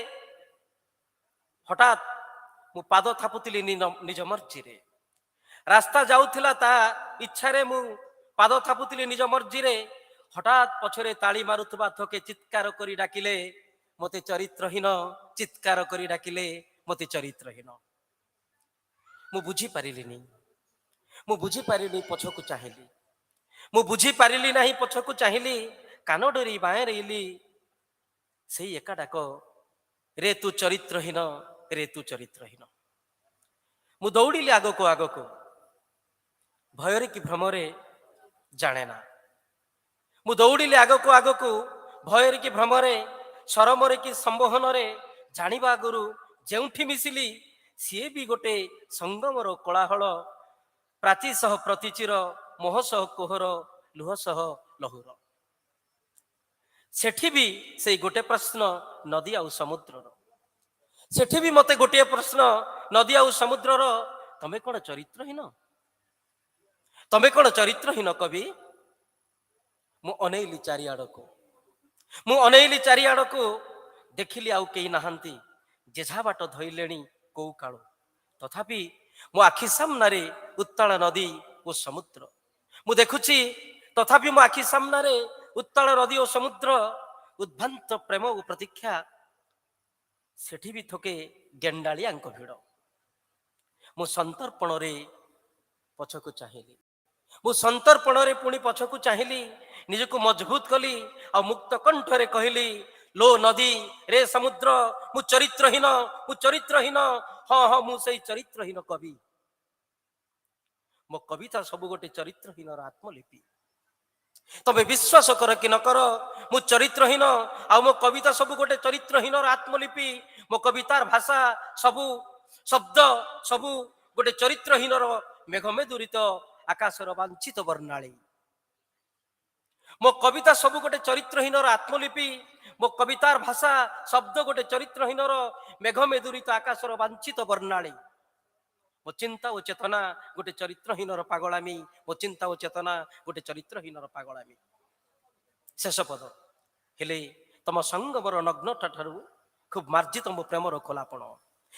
ହଠାତ୍ ମୁଁ ପାଦ ଥାପୁଥିଲି ନିଜ ମର୍ଜିରେ। ରାସ୍ତା ଯାଉଥିଲା ତା ଇଚ୍ଛାରେ, ମୁଁ ପାଦ ଥାପୁଥିଲି ନିଜ ମର୍ଜିରେ। ହଠାତ୍ ପଛରେ ତାଳି ମାରୁଥିବା ଥୋକେ ଚିତ୍କାର କରି ଡାକିଲେ ମୋତେ ଚରିତ୍ରହୀନ, ଚିତ୍କାର କରି ଡାକିଲେ ମୋତେ ଚରିତ୍ରହୀନ। ମୁଁ ବୁଝିପାରିଲିନି, ମୁଁ ବୁଝିପାରିଲି ପଛକୁ ଚାହିଁଲି, ମୁଁ ବୁଝିପାରିଲି ନାହିଁ ପଛକୁ ଚାହିଁଲି, କାନ ଡରି ବାଏଁରେଇଲି ସେଇ ଏକା ଡାକ, ରେ ତୁ ଚରିତ୍ରହୀନ, ରେ ତୁ ଚରିତ୍ରହୀନ। ମୁଁ ଦୌଡ଼ିଲି ଆଗକୁ ଆଗକୁ, ଭୟରେ କି ଭ୍ରମରେ ଜାଣେ ନା। ମୁଁ ଦୌଡ଼ିଲି ଆଗକୁ ଆଗକୁ, ଭୟରେ କି ଭ୍ରମରେ, ସରମରେ କି ସମ୍ବୋହନରେ, ଜାଣିବା ଆଗରୁ ଯେଉଁଠି ମିଶିଲି ସିଏ ବି ଗୋଟେ ସଙ୍ଗମର କୋଳାହଳ। ପ୍ରାଚୀ ସହ ପ୍ରତିଚିର, ମୋହ ସହ କୋହର, ଲୁହ ସହ ଲହୁର। ସେଠି ବି ସେଇ ଗୋଟେ ପ୍ରଶ୍ନ, ନଦୀ ଆଉ ସମୁଦ୍ରର। ସେଠି ବି ମତେ ଗୋଟିଏ ପ୍ରଶ୍ନ, ନଦୀ ଆଉ ସମୁଦ୍ରର, ତମେ କଣ ଚରିତ୍ରହୀନ? ତମେ କଣ ଚରିତ୍ରହୀନ କବି? ମୁଁ ଅନେଇଲି ଚାରିଆଡକୁ, ମୁଁ ଅନେଇଲି ଚାରିଆଡକୁ, ଦେଖିଲି ଆଉ କେହି ନାହାନ୍ତି, ଯେଝା ବାଟ ଧଇଲେଣି କୋଉ କାଳୁ। ତଥାପି ମୋ ଆଖି ସାମ୍ନାରେ ଉତ୍ତାଳ ନଦୀ ଓ ସମୁଦ୍ର ମୁଁ ଦେଖୁଛି, ତଥାପି ମୋ ଆଖି ସାମ୍ନାରେ ଉତ୍ତାଳ ନଦୀ ଓ ସମୁଦ୍ର, ଉଦ୍ଭ୍ରାନ୍ତ ପ୍ରେମ ଓ ପ୍ରତୀକ୍ଷା। ସେଠି ବି ଥୋକେ ଗେଣ୍ଡାଳିଆଙ୍କ ଭିଡ଼। ମୁଁ ସନ୍ତର୍ପଣରେ ପଛକୁ ଚାହିଁଲି, ମୁଁ ସନ୍ତର୍ପଣରେ ପୁଣି ପଛକୁ ଚାହିଁଲି, ନିଜକୁ ମଜବୁତ କଲି ଆଉ ମୁକ୍ତ କଣ୍ଠରେ କହିଲି, ଲୋ ନଦୀ, ରେ ସମୁଦ୍ର, ମୁଁ ଚରିତ୍ରହୀନ, ମୁଁ ଚରିତ୍ରହୀନ। ହଁ ହଁ, ମୁଁ ସେଇ ଚରିତ୍ରହୀନ କବି। ମୋ କବିତା ସବୁ ଗୋଟେ ଚରିତ୍ରହୀନର ଆତ୍ମଲିପି। ତମେ ବିଶ୍ୱାସ କର କି ନ କର, ମୁଁ ଚରିତ୍ରହୀନ, ଆଉ ମୋ କବିତା ସବୁ ଗୋଟେ ଚରିତ୍ରହୀନର ଆତ୍ମଲିପି। ମୋ କବିତାର ଭାଷା ସବୁ, ଶବ୍ଦ ସବୁ ଗୋଟେ ଚରିତ୍ରହୀନର ମେଘମେଦୁରିତ ଆକାଶର ବାଞ୍ଛିତ ବର୍ଣ୍ଣାଳୀ। ମୋ କବିତା ସବୁ ଗୋଟେ ଚରିତ୍ରହୀନର ଆତ୍ମଲିପି। ମୋ କବିତାର ଭାଷା ଶବ୍ଦ ଗୋଟେ ଚରିତ୍ରହୀନର ମେଘମେଦୁରିତ ଆକାଶର ବାଞ୍ଛିତ ବର୍ଣ୍ଣାଳୀ। ମୋ ଚିନ୍ତା ଓ ଚେତନା ଗୋଟେ ଚରିତ୍ରହୀନର ପାଗଳାମୀ, ମୋ ଚିନ୍ତା ଓ ଚେତନା ଗୋଟେ ଚରିତ୍ରହୀନର ପାଗଳାମୀ। ଶେଷ ପଦ, ହେଲେ ତମ ସଙ୍ଗମର ନଗ୍ନତା ଠାରୁ ଖୁବ୍ ମାର୍ଜିତ ମୋ ପ୍ରେମର ଖୋଲାପଣ।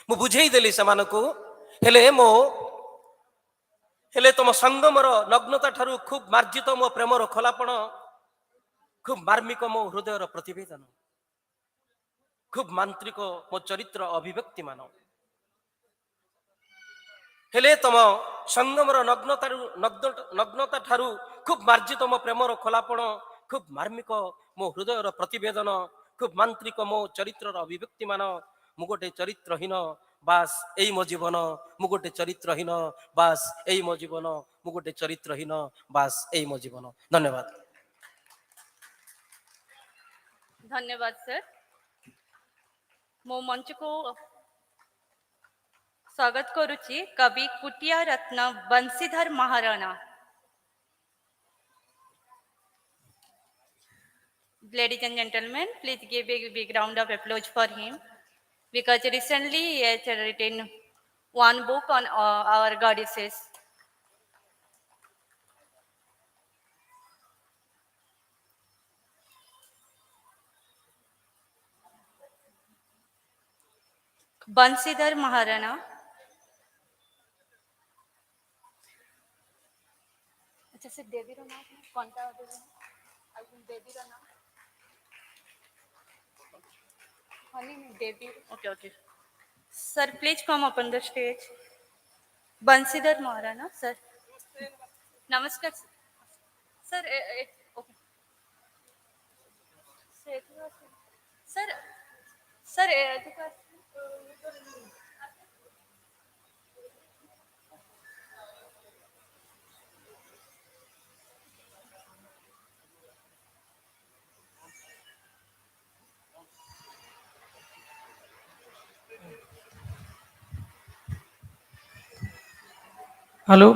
ମୁଁ ବୁଝେଇ ଦେଲି ସେମାନଙ୍କୁ, ହେଲେ ତମ ସଙ୍ଗମର ନଗ୍ନତା ଠାରୁ ଖୁବ୍ ମାର୍ଜିତ ମୋ ପ୍ରେମର ଖୋଲାପଣ, ଖୁବ୍ ମାର୍ମିକ ମୋ ହୃଦୟର ପ୍ରତିବେଦନ, ଖୁବ୍ ମାନ୍ତ୍ରିକ ମୋ ଚରିତ୍ର ଅଭିବ୍ୟକ୍ତି ମାନ। ହେଲେ ତମ ସଙ୍ଗମର ନଗ୍ନତା ଠାରୁ ଖୁବ୍ ମାର୍ଜିତ ମୋ ପ୍ରେମର ଖୋଲାପଣ, ଖୁବ୍ ମାର୍ମିକ ମୋ ହୃଦୟର ପ୍ରତିବେଦନ, ଖୁବ୍ ମାନ୍ତ୍ରିକ ମୋ ଚରିତ୍ରର ଅଭିବ୍ୟକ୍ତି ମାନ। ମୁଁ ଗୋଟେ ଚରିତ୍ରହୀନ, ବାସ୍ ଏଇ ମୋ ଜୀବନ। ମୁଁ ଗୋଟେ ଚରିତ୍ରହୀନ, ବାସ୍ ଏଇ ମୋ ଜୀବନ। ମୁଁ ଗୋଟେ ଚରିତ୍ରହୀନ, ବାସ୍ ଏଇ ମୋ ଜୀବନ। ଧନ୍ୟବାଦ। ଧନ୍ୟବାଦ ସାର୍। ମୋ ମଞ୍ଚକୁ ସ୍ୱାଗତ କରୁଛି କବି କୁଟିଆ ରତ୍ନ Banshidhar Maharana. Ladies and gentlemen, please give a big round of applause for him, because recently he has written one book on our goddesses. Banshidhar Maharana. अच्छा सर, देवी रो नाम कौन सा देवी रो नाम? Honey Devi. Okay okay sir, please come up on the stage. Banshidhar Maharana sir. नमस्कार sir. Okay sir, sir hello,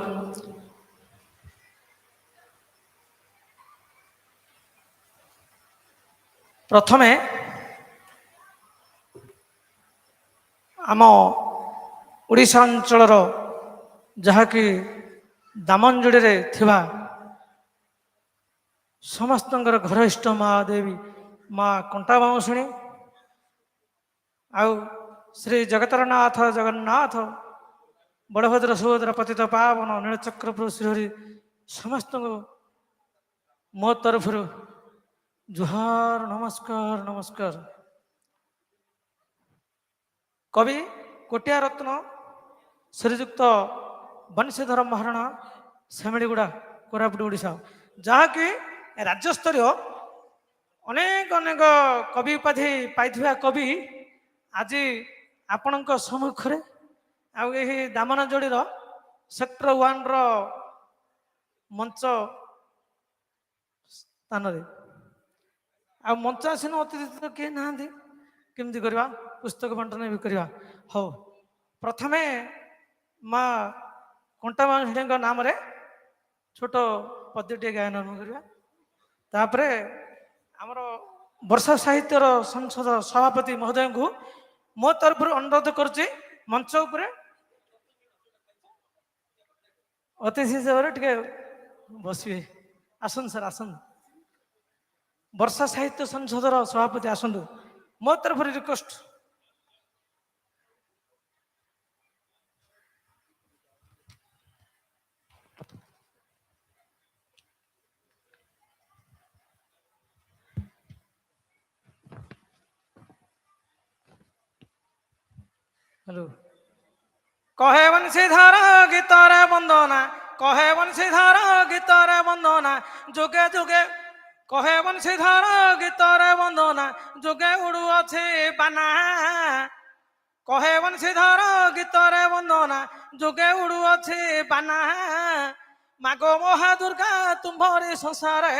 प्रथमे ଆମ ଓଡ଼ିଶା ଅଞ୍ଚଳର ଯାହାକି ଦାମନଯୋଡ଼ିରେ ଥିବା ସମସ୍ତଙ୍କର ଘର ଇଷ୍ଟ ମା ଦେବୀ ମା କଣ୍ଟା ବାଉଁଶୁଣୀ ଆଉ ଶ୍ରୀ ଜଗତରନାଥ ଜଗନ୍ନାଥ ବଳଭଦ୍ର ସୁଭଦ୍ର ପତିତ ପାବନ ନୀଳଚକ୍ରପ୍ରଭୁ ଶ୍ରୀହରି ସମସ୍ତଙ୍କୁ ମୋ ତରଫରୁ ଜୁହାର ନମସ୍କାର ନମସ୍କାର। କବି କୋଟିଆ ରତ୍ନ ଶ୍ରୀଯୁକ୍ତ ବଂଶୀଧର ମହାରଣା ସେମିଳିଗୁଡ଼ା କୋରାପୁଟ ଓଡ଼ିଶା, ଯାହାକି ରାଜ୍ୟସ୍ତରୀୟ ଅନେକ ଅନେକ କବି ଉପାଧି ପାଇଥିବା କବି ଆଜି ଆପଣଙ୍କ ସମ୍ମୁଖରେ ଆଉ ଏହି ଦାମନଯୋଡ଼ିର ସେକ୍ଟର 1ର ମଞ୍ଚ ସ୍ଥାନରେ ଆଉ ମଞ୍ଚାସୀନ ଅତିଥି ତ କେହି ନାହାନ୍ତି, କେମିତି କରିବା? ପୁସ୍ତକ ବଣ୍ଟନ ବି କରିବା। ହଉ, ପ୍ରଥମେ ମା କଣ୍ଟାବାଉଁଶୁଣୀଙ୍କ ନାମରେ ଛୋଟ ପଦ୍ୟଟିଏ ଗାୟନ କରିବା। ତାପରେ ଆମର ବର୍ଷା ସାହିତ୍ୟର ସଂସଦ ସଭାପତି ମହୋଦୟଙ୍କୁ ମୋ ତରଫରୁ ଅନୁରୋଧ କରୁଛି ମଞ୍ଚ ଉପରେ ଅତିଥି ହିସାବରେ ଟିକେ ବସିବେ। ଆସନ୍ତୁ ସାର୍, ଆସନ୍ତୁ। ବର୍ଷା ସାହିତ୍ୟ ସଂସଦର ସଭାପତି ଆସନ୍ତୁ, ମୋ ତରଫରୁ ରିକ୍ୱେଷ୍ଟ। ହ୍ୟାଲୋ। କହେ ବଂଶୀଧର ଗୀତରେ ବନ୍ଦନା, କହେ ବଂଶୀଧର ଗୀତରେ ବନ୍ଦନା, ଯୁଗେ ଯୁଗେ କହେ ବଂଶୀଧର ଗୀତରେ ବନ୍ଦନା, ଯୁଗେ ଉଡୁଅଛି ବାନା। କହେ ବଂଶୀଧର ଗୀତରେ ବନ୍ଦନା, ଯୁଗେ ଉଡୁଅଛି ବାନା। ମାଗ ମହାଦୁର୍ଗା ତୁମ୍ଭରି ସଂସାରେ,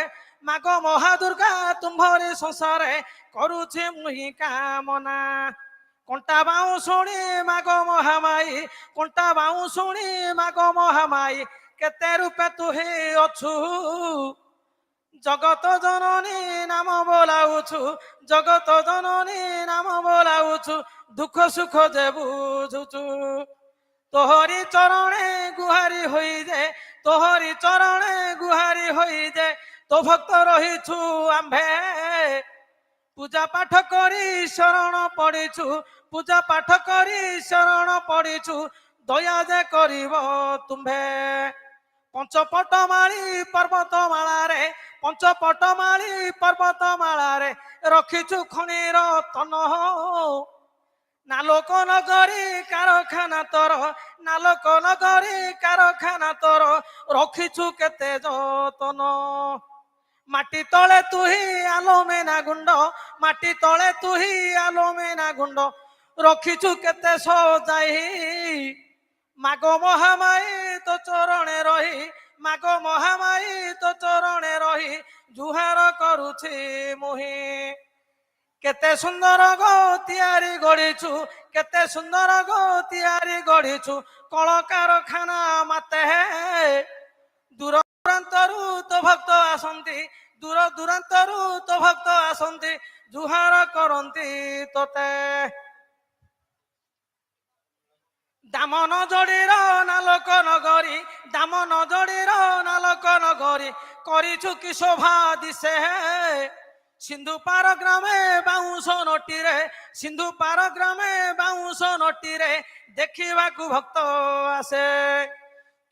ମାଗ ମହାଦୁର୍ଗା ତୁମ୍ଭରି ସଂସାରେ, କରୁଛି ମୁହିଁ କାମନା। କଣ୍ଟା ବାଉଁଶୁଣୀ ମାଗ ମହାମାଇ, କଣ୍ଟା ବାଉଁଶୁଣୀ ମାଗ ମହାମାଇ, କେତେ ରୂପେ ତୁହି ଅଛୁ, ଜଗତ ଜନନୀ ନାମ ବୋଲାଉଛୁ, ଜଗତ ଜନନୀ ନାମ ବୋଲାଉଛୁ, ଦୁଃଖ ସୁଖ ଯେ ବୁଝୁଛୁ। ତୋହରି ଚରଣେ ଗୁହାରି ହୋଇଯେ, ତୋହରି ଚରଣେ ଗୁହାରି ହୋଇଯେ, ତୋ ଭକ୍ତ ରହିଛୁ ଆମ୍ଭେ। ପୂଜା ପାଠ କରି ଶରଣ ପଡ଼ିଛୁ, ପୂଜା ପାଠ କରି ଶରଣ ପଡ଼ିଛୁ, ଦୟା ଯେ କରିବ ତୁମ୍ଭେ। ପଞ୍ଚପଟ ମାଳି ପର୍ବତ ମାଳାରେ, ପଞ୍ଚପଟ ମାଳି ପର୍ବତ ମାଳାରେ, ରଖିଛୁ ଖଣିର ତନ। ନାଲୋକ ନଗରୀ କାରଖାନା ତୋର, ନାଲୋକ ନଗରୀ କାରଖାନା ତୋର, ରଖିଛୁ କେତେ ଯତନ। ମାଟି ତଳେ ତୁହି ଆଲୋମେନା ଗୁଣ୍ଡ, ମାଟି ତଳେ ତୁହି ଆଲୋମେନା ଗୁଣ୍ଡ, ରଖିଛୁ କେତେ ସଜାଇ। ମାଗ ମହାମାଇ ତୋ ଚରଣେ ରହି, ମାଗ ମହାମାଇ ତୋ ଚରଣେ ରହି, ଜୁହାର କରୁଛି ମୁହିଁ। କେତେ ସୁନ୍ଦର ଗୋ ତିଆରି ଗଢ଼ିଛୁ, କେତେ ସୁନ୍ଦର ଗୋ ତିଆରି ଗଢ଼ିଛୁ, କଳକାରଖାନା ମାତେ। ଦୂର ଦୂରାନ୍ତରୁ ତୋ ଭକ୍ତ ଆସନ୍ତି, ଦୂର ଦୂରାନ୍ତରୁ ତୋ ଭକ୍ତ ଆସନ୍ତି, ଜୁହାର କରନ୍ତି ତୋତେ। ଦାମନ ଯୋଡ଼ିର ନାଲୋକ ନଗରୀ, ଦାମନ ଯୋଡ଼ିର ନାଲୋକ ନଗରୀ, କରିଛୁ କି ଶୋଭା ଦିଶେ। ସିନ୍ଧୁ ପାର ଗ୍ରାମେ ବାଉଁଶ ନଟିରେ, ସିନ୍ଧୁ ପାର ଗ୍ରାମେ ବାଉଁଶ ନଟିରେ, ଦେଖିବାକୁ ଭକ୍ତ ଆସେ।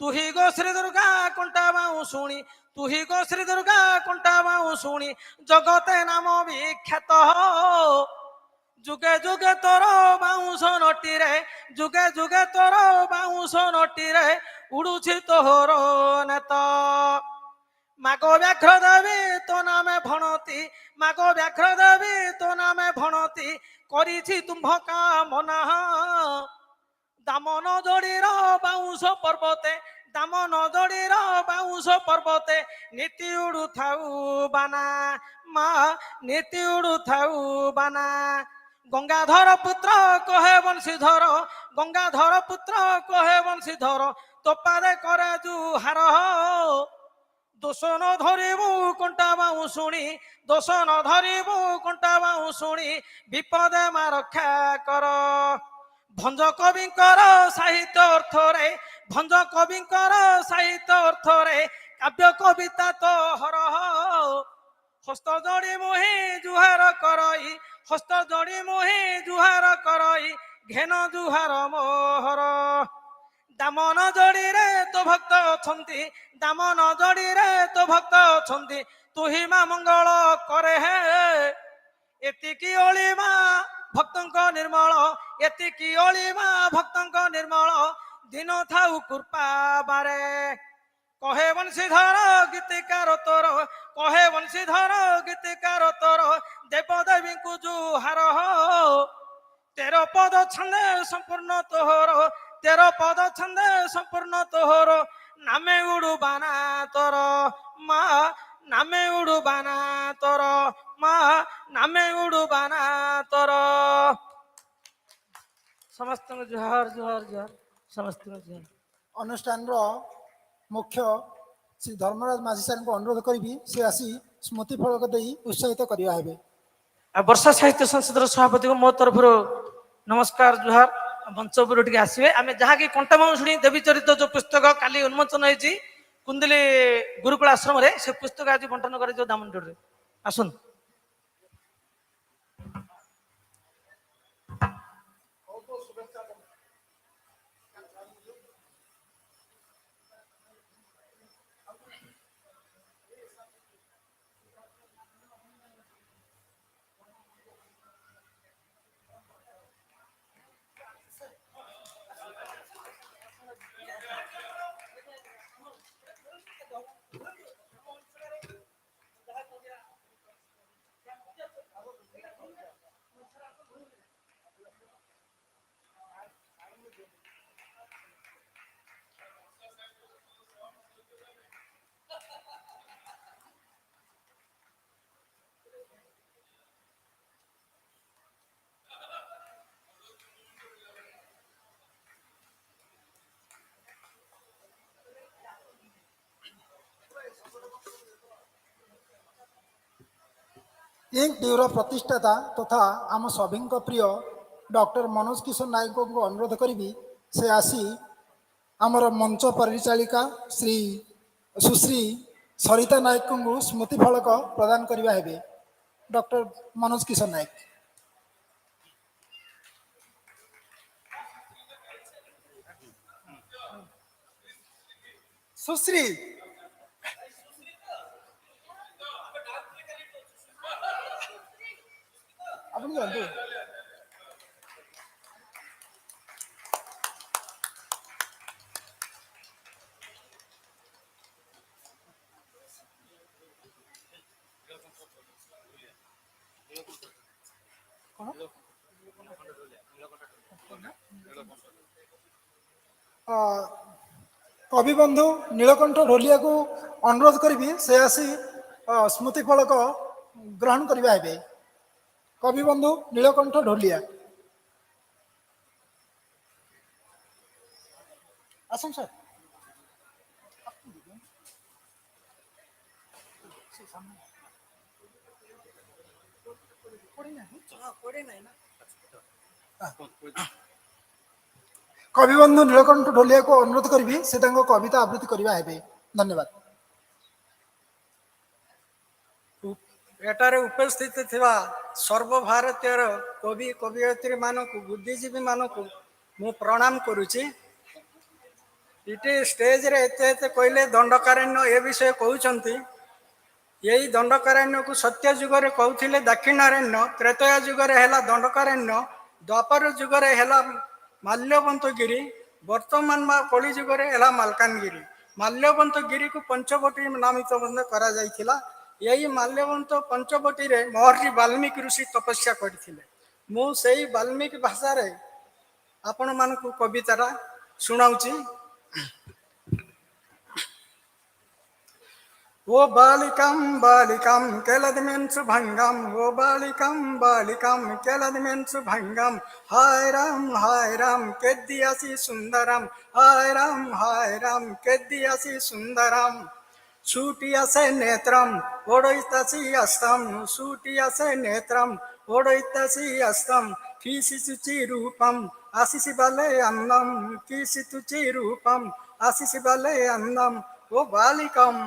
ତୁହି ଗୋ ଶ୍ରୀ ଦୁର୍ଗା କଣ୍ଟା ବାଉଁଶୁଣୀ, ତୁହି ଗୋ ଶ୍ରୀ ଦୁର୍ଗା କଣ୍ଟା ବାଉଁଶୁଣୀ, ଜଗତେ ନାମ ବିଖ୍ୟାତ। ଯୁଗେ ଯୁଗେ ତୋର ବାଉଁଶ ନଟିରେ, ଯୁଗେ ଯୁଗେ ତୋର ବାଉଁଶ ନଟିରେ, ଉଡୁଛି ତୋର ନେତ। ମାଗ ବ୍ୟାଘ୍ର ଦେବୀ ତୋ ନାମେ ଭଣତି, ମାଗ ବ୍ୟାଘ୍ର ଦେବୀ ତୋ ନାମେ ଭଣତି, କରିଛି ତୁମ୍ଭ କାମନା। ଦାମନ ଯୋଡ଼ିର ବାଉଁଶ ପର୍ବତେ, ଦାମନ ଯୋଡ଼ିର ବାଉଁଶ ପର୍ବତେ, ନୀତି ଉଡୁଥାଉ ବାନା, ମା ନୀତି ଉଡୁଥାଉ ବାନା। ଗଙ୍ଗାଧର ପୁତ୍ର କହେ ବଂଶୀଧର, ଗଙ୍ଗାଧର ପୁତ୍ର କହେ ବଂଶୀଧର, ତୋ ପାଦେ କରେ ଜୁହାର। ଦୋଷ ନ ଧରିବୁ କଣ୍ଟା ବାଉଁଶୁଣୀ, ଦୋଷ ନ ଧରିବୁ କଣ୍ଟା ବାଉଁଶୁଣୀ, ବିପଦେ ମା ରକ୍ଷା କର। ଭଞ୍ଜ କବିଙ୍କର ସାହିତ୍ୟ ଅର୍ଥରେ ଭଞ୍ଜ କବିଙ୍କର ସାହିତ୍ୟ ଅର୍ଥରେ କାବ୍ୟ କବିତା ତ ହରହ ହସ୍ତ ଯୋଡ଼ି ମୁହିଁ ଜୁହାର କରଇ ହସ୍ତ ଯୋଡ଼ି ମୁହିଁ ଜୁହାର କରଇ ଘେନ ଜୁହାର ମୋହର ଦାମନ ଯୋଡ଼ିରେ ତୋ ଭକ୍ତ ଅଛନ୍ତି ଦାମନ ଯୋଡ଼ିରେ ତୋ ଭକ୍ତ ଅଛନ୍ତି ତୁହି ମା ମଙ୍ଗଳ କରେ ହେ ଏତିକି ଅଳିମା ଭକ୍ତଙ୍କ ନିର୍ମଳ ଏତିକି ଅଳିମା ଭକ୍ତଙ୍କ ନିର୍ମଳ ଦିନ ଥାଉ କୃପା ବାରେ କହେ ବଂଶୀଧର ଗୀତିକାର ତୋର କହେ ବଂଶୀଧର ଗୀତିକାର ତୋର ଦେବଦେବୀଙ୍କୁ ଜୁହାର ତେର ପଦ ଛନ୍ଦେ ସମ୍ପୂର୍ଣ୍ଣ ତୋହର ତେର ପଦ ଛନ୍ଦେ ସମ୍ପୂର୍ଣ୍ଣ ତୋହର ନାମେ ଉଡୁ ବାନା ତୋର ମା ନାମେ ଉଡୁ ବାନା ତୋର ମା ନାମେ ଉଡୁ ବାନା ତୋର ସମସ୍ତଙ୍କୁ ଜୁହାର ଜୁହାର ଜୁହାର ସମସ୍ତଙ୍କୁ ଜୁହାର ଅନୁଷ୍ଠାନର ମୁଖ୍ୟ ଶ୍ରୀ ଧର୍ମରାଜ ମାଝୀ ସାର୍ଙ୍କୁ ଅନୁରୋଧ କରିବି ସେ ଆସି ସ୍ମୃତି ଫଳକ ଦେଇ ଉତ୍ସାହିତ କରିବା ହେବେ। ଆଉ ବର୍ଷା ସାହିତ୍ୟ ସଂସଦର ସଭାପତିଙ୍କୁ ମୋ ତରଫରୁ ନମସ୍କାର ଜୁହାର ମଞ୍ଚ ଉପରୁ ଟିକେ ଆସିବେ ଆମେ ଯାହାକି କଣ୍ଟମାଉଷୁଣୀ ଦେବୀ ଚରିତ ଯୋଉ ପୁସ୍ତକ କାଲି ଉନ୍ମୋଚନ ହେଇଛି କୁନ୍ଦଲି ଗୁରୁକୁଳ ଆଶ୍ରମରେ ସେ ପୁସ୍ତକ ଆଜି ବଣ୍ଟନ କରାଯିବ ଦାମନଯୋଡ଼ିରେ ଆସନ୍ତୁ। ଇଙ୍କଡ୍ୟୁର ପ୍ରତିଷ୍ଠାତା ତଥା ଆମ ସଭିଙ୍କ ପ୍ରିୟ ଡକ୍ଟର ମନୋଜ କିଶୋର ନାୟକଙ୍କୁ ଅନୁରୋଧ କରିବି ସେ ଆସି ଆମର ମଞ୍ଚ ପରିଚାଳିକା ଶ୍ରୀ ସୁଶ୍ରୀ ସରିତା ନାୟକଙ୍କୁ ସ୍ମୃତି ଫଳକ ପ୍ରଦାନ କରିବା ହେବେ। ଡକ୍ଟର ମନୋଜ କିଶୋର ନାୟକ ସୁଶ୍ରୀ ଆପଣ ଯାଆନ୍ତୁ। କବିବନ୍ଧୁ ନୀଳକଣ୍ଠ ଢୋଲିଆକୁ ଅନୁରୋଧ କରିବି ସେ ଆସି ସ୍ମୃତି ଫଳକ ଗ୍ରହଣ କରିବା ହେବେ। କବିବନ୍ଧୁ ନୀଳକଣ୍ଠ ଢୋଲିଆ ଆସନ୍ତୁ ସାର୍। କବିବନ୍ଧୁ ନୀଳକଣ୍ଠ ଢୋଲିଆକୁ ଅନୁରୋଧ କରିବି ସେ ତାଙ୍କ କବିତା ଆବୃତ୍ତି କରିବା ହେବେ। ଧନ୍ୟବାଦ। ଏଠାରେ ଉପସ୍ଥିତ ଥିବା ସର୍ବଭାରତୀୟର କବି କବିୟତ୍ରୀ ମାନଙ୍କୁ ବୁଦ୍ଧିଜୀବୀ ମାନଙ୍କୁ ମୁଁ ପ୍ରଣାମ କରୁଛି। ଏଠି ଷ୍ଟେଜରେ ଏତେ ଏତେ କହିଲେ ଦଣ୍ଡକାରଣ୍ୟ ଏ ବିଷୟ କହୁଛନ୍ତି। ଏଇ ଦଣ୍ଡକାରଣ୍ୟକୁ ସତ୍ୟ ଯୁଗରେ କହୁଥିଲେ ଦାକ୍ଷିଣାରଣ୍ୟ, ତ୍ରେତୟା ଯୁଗରେ ହେଲା ଦଣ୍ଡକାରଣ୍ୟ, ଦ୍ୱାପର ଯୁଗରେ ହେଲା ମାଲ୍ୟବନ୍ତଗିରି, ବର୍ତ୍ତମାନ କଳି ଯୁଗରେ ହେଲା ମାଲକାନଗିରି। ମାଲ୍ୟବନ୍ତଗିରିକୁ ପଞ୍ଚବଟୀ ନାମିତ କରାଯାଇଥିଲା। ଏହି ମାଲ୍ୟବନ୍ତ ପଞ୍ଚବଟୀରେ ମହର୍ଷି ବାଲ୍ମୀକି ଋଷି ତପସ୍ୟା କରିଥିଲେ। ମୁଁ ସେଇ ବାଲ୍ମୀକି ଭାଷାରେ ଆପଣମାନଙ୍କୁ କବିତାଟା ଶୁଣାଉଛି। ओ बालिकां केलदमेन्सु भंगम ओ बालिकां केलदमेन्सु भंगम हाय राम केद्दियासी सुंदरम हाय राम केद्दियासी सुंदरम सूटियासे नेत्रम ओडैतासी अस्तम सूटियासे नेत्रम ओडैतासी अस्तम फीसिसुचि रूपम ఆశిసి వలె అందం కీసితుచి రూపం ఆశిసి వలె అందం ఓ బాలికం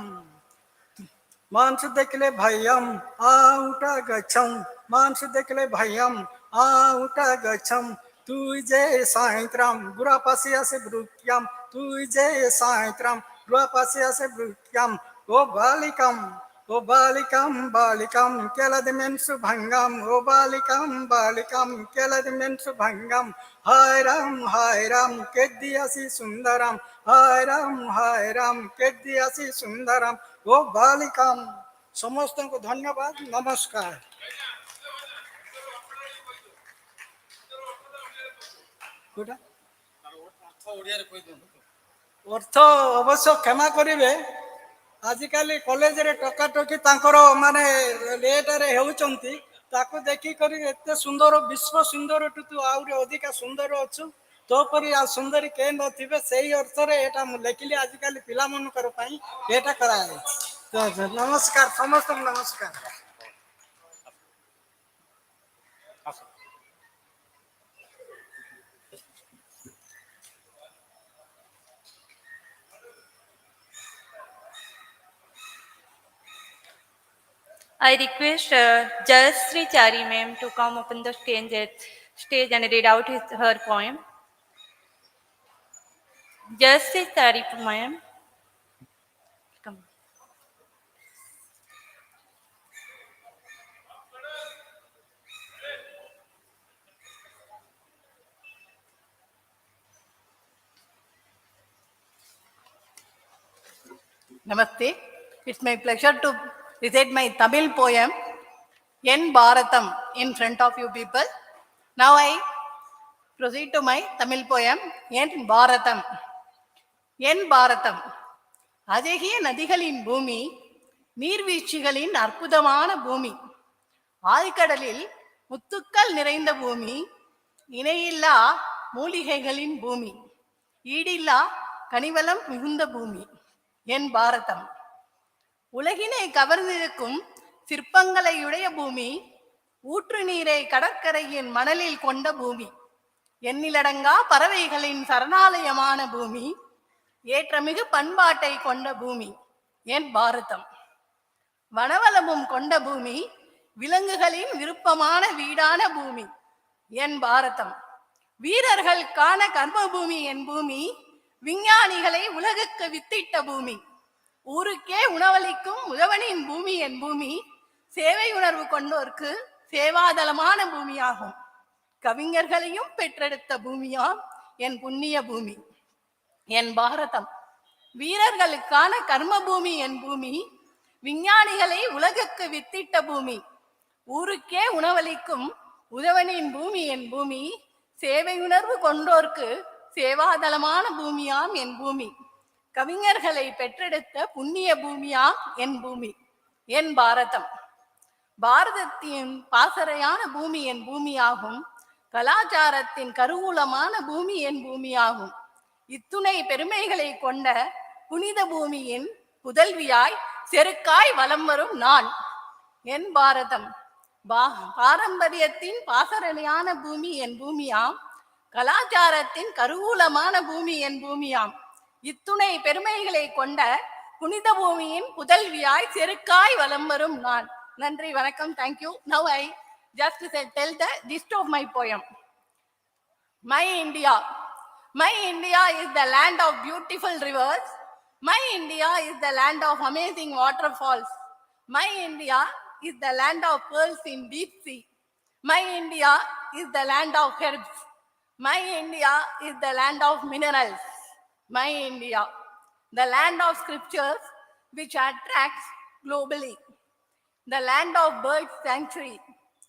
मांस देखले भयम आ उठा गच्छम मांस देखले भयम आ उठा गच्छम तुझे सायंत्राम गुरापासी असे भृत्याम तुझे सायंत्राम गुरापासी असे भृत्याम ओ बालिकम बालिकम केलदिमेन्सु भंगम ओ बालिकम केलदिमेन्सु भंगम हाय राम केद्दियासी सुंदरम हाय राम केद्दियासी सुंदरम ओ बालिकाम समस्त को धन्यवाद नमस्कार अर्थ अवश्य क्षमा करेंगे आजिकाली कॉलेज रे टकाटकी तांकर माने लेट रे हेउचंती ताको देखि करी एते सुंदर विश्व सुंदर तू आउरे अधिका सुंदर अछु तो परी आ सुंदरी के नथिबे सेही अर्थ रे एटा मु लेखिली आजिकाली पिला मनकर पई एटा कराय तो नमस्कार समस्त नमस्कार I request Jayasri Chari ma'am to come up on the stage and read out her poem. Jayasri Chari ma'am. Come. Namaste. It's my pleasure to recite my Tamil poem, En Bharatam, in front of you people. Now I proceed to my Tamil poem, En Bharatam. En Bharatam. அழகிய நதிகளின் பூமி, நீர்வீழ்ச்சிகளின் அற்புதமான பூமி, ஆழ்கடலில் முத்துக்கள் நிறைந்த பூமி, இணையில்லா மூலிகைகளின் பூமி, ஈடில்லா கனிவளம் மிகுந்த பூமி, என் பாரதம். உலகினை கவர்ந்திருக்கும் சிற்பங்களையுடைய பூமி, ஊற்று நீரை கடற்கரையின் மணலில் கொண்ட பூமி, எண்ணிலடங்கா பறவைகளின் சரணாலயமான பூமி, ஏற்றமிகு பண்பாட்டை கொண்ட பூமி, என் பாரதம். வனவளமும் கொண்ட பூமி, விலங்குகளின் விருப்பமான வீடான பூமி, என் பாரதம். வீரர்கள் காண கர்ம பூமி என் பூமி, விஞ்ஞானிகளை உலகுக்கு வித்திட்ட பூமி, ஊருக்கே உணவளிக்கும் உழவனின் பூமி என் பூமி, சேவை உணர்வு கொண்டோர்க்கு சேவாதலமான பூமியாகும். கவிஞர்களையும் பெற்றெடுத்த பூமியாம் என் புண்ணிய பூமி, என் பாரதம். வீரர்களுக்கான கர்ம பூமி என் பூமி, விஞ்ஞானிகளை உலகுக்கு வித்திட்ட பூமி, ஊருக்கே உணவளிக்கும் உழவனின் பூமி என் பூமி, சேவை உணர்வு கொண்டோர்க்கு சேவாதலமான பூமியாம் என் பூமி, கவிஞர்களை பெற்றெடுத்த புண்ணிய பூமியாம் என் பூமி, என் பாரதம். பாரதத்தின் பாசறையான பூமி என் பூமியாகும், கலாச்சாரத்தின் கருவூலமான பூமி என் பூமியாகும். இத்துணை பெருமைகளை கொண்ட புனித பூமியின் புதல்வியாய் செருக்காய் வலம் வரும் நான், என் பாரதம். பாரம்பரியத்தின் பாசறையான பூமி என் பூமியாம், கலாச்சாரத்தின் கருவூலமான பூமி என் பூமியாம். இத்துணை பெருமைகளை கொண்ட புனித பூமியின் புதல்வியாய் செருக்காய் வலம் வரும் நான். நன்றி, வணக்கம். Thank you. Now I just tell the gist of my poem. My India. My India is the land of beautiful rivers. My India is the land of amazing waterfalls. My India is the land of pearls in deep sea. My India is the land of herbs. My India is the land of minerals. My India, the land of scriptures which attracts globally. The land of bird sanctuary.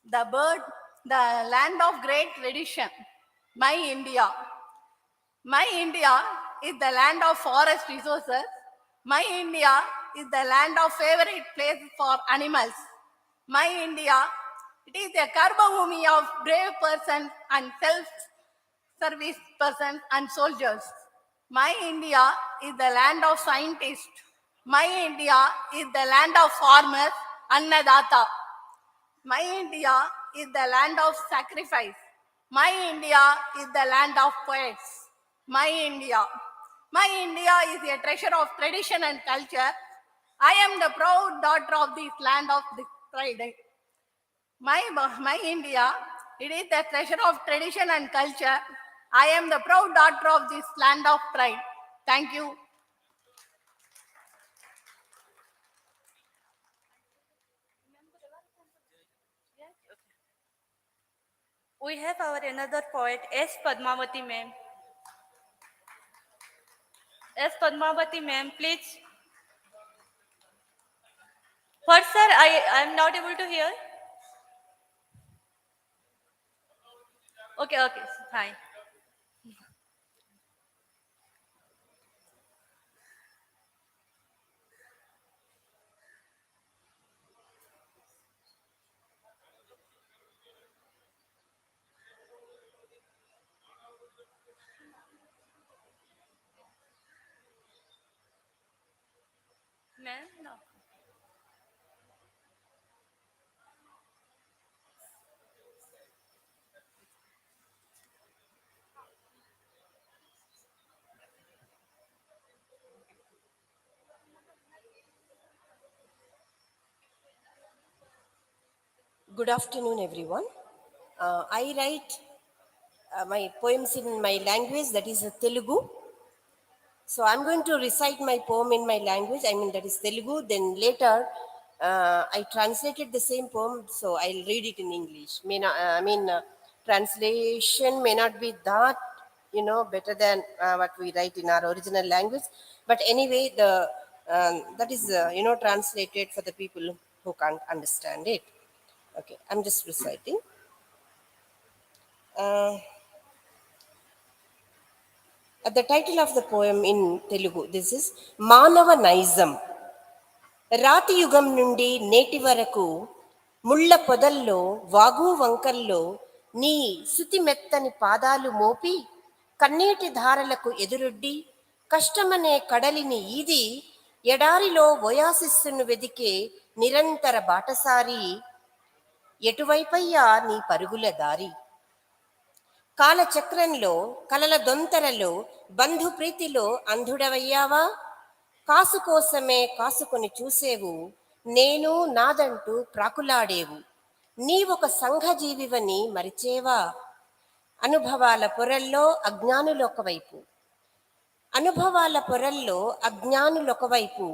The land of great tradition. My India. My India is the land of forest resources. My India is the land of favorite place for animals. My India, it is a Karbhavumi of brave persons and self-service persons and soldiers. My India is the land of scientists. My India is the land of farmers, Annadata. My India is the land of sacrifice. My India is the land of poets. My India. My India is a treasure of tradition and culture. I am the proud daughter of this land of this pride. My India, it is the treasure of tradition and culture. I am the proud daughter of this land of pride. Thank you. We have our another poet, S. Padmavati ma'am. S. Padmavati ma'am, please. What, sir? I am not able to hear. Okay, okay, fine. Ma'am, no. Good afternoon, everyone. I write my poems in my language, that is Telugu. So I'm going to recite my poem in my language, that is Telugu. Then later, I translated the same poem, so I'll read it in English. Translation may not be that, better than what we write in our original language. But anyway, that is, translated for the people who can't understand it. Okay, I'm just reciting. The title of the poem in Telugu, this is Manava Naizam. రాతి యుగం నుండి నేటి వరకు ముళ్ళ పొదల్లో వాగు వంకల్లో నీ శుతి మెత్తని పాదాలు మోపి కన్నీటి ధారలకు ఎదురొడ్డి కష్టమనే కడలిని ఈది ఎడారిలో ఓయాసిస్సును వెదికే నిరంతర బాటసారి ఎటువైపయ్యా నీ పరుగుల దారి కాలచక్రంలో కలల దొంతరలో బంధుప్రీతిలో అంధుడవయ్యావా కాసు కోసమే కాసుకొని చూసేవు నేను నాదంటూ ప్రాకులాడేవు నీవొక సంఘజీవివని మరిచేవా అనుభవాల పొరల్లో అజ్ఞానులొకవైపు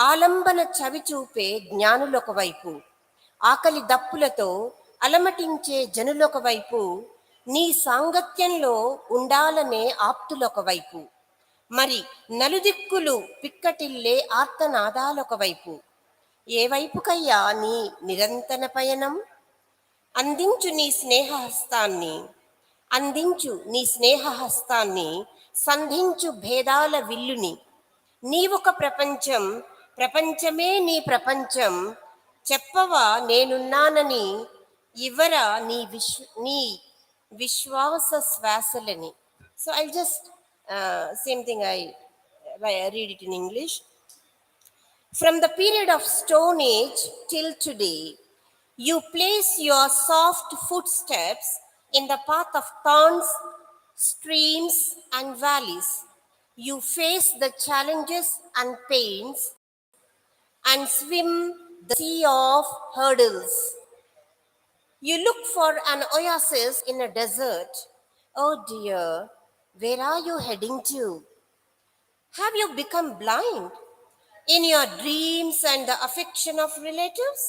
ఆలంబన చవిచూపే జ్ఞానులొకవైపు ఆకలి దప్పులతో అలమటించే జనులొకవైపు నీ సాంగత్యంలో ఉండాలనే ఆప్తులొకవైపు మరి నలుదిక్కులు పిక్కటిల్లే ఆర్తనాదాలొకవైపు ఏ వైపుకయ్యా నీ నిరంతర పయనం అందించు నీ స్నేహహస్తాన్ని సంధించు భేదాల విల్లుని నీవొక ప్రపంచం ప్రపంచమే నీ ప్రపంచం చెప్పవా నేనున్నానని ఇవరా నీ విశ్వాస శ్వాసలని. So I'll just same thing I read it in English. From the period of Stone Age till today, you place your soft footsteps in the path of thorns, streams, and valleys. You face the challenges and pains and swim the sea of hurdles. You look for an oasis in a desert. Oh dear, where are you heading to? Have you become blind in your dreams and the affection of relatives?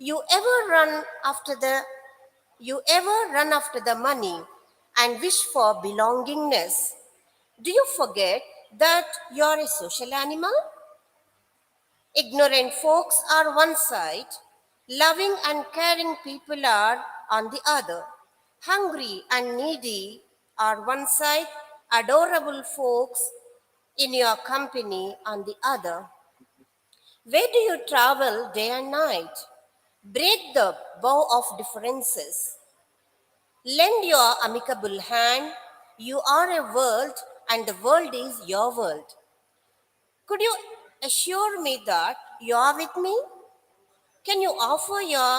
You ever run after the money and wish for belongingness? Do you forget that you're a social animal? Ignorant folks are one side, loving and caring people are on the other. Hungry and needy are one side, adorable folks in your company on the other. Where do you travel day and night? Break the bow of differences. Lend your amicable hand. You are a world and the world is your world. Could you assure me that you are with me? Can you offer your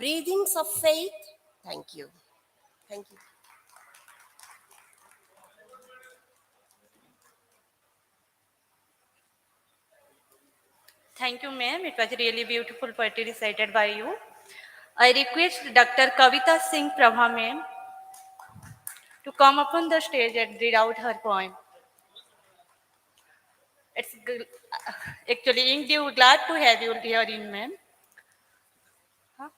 breathings of faith? Thank you. Thank you. Thank you, ma'am. It was really beautiful poetry recited by you. I request Dr. Kavita Singh Prabha, ma'am, to come upon the stage and read out her poem. It's actually Inkdew, glad to have you here in, ma'am. Huh?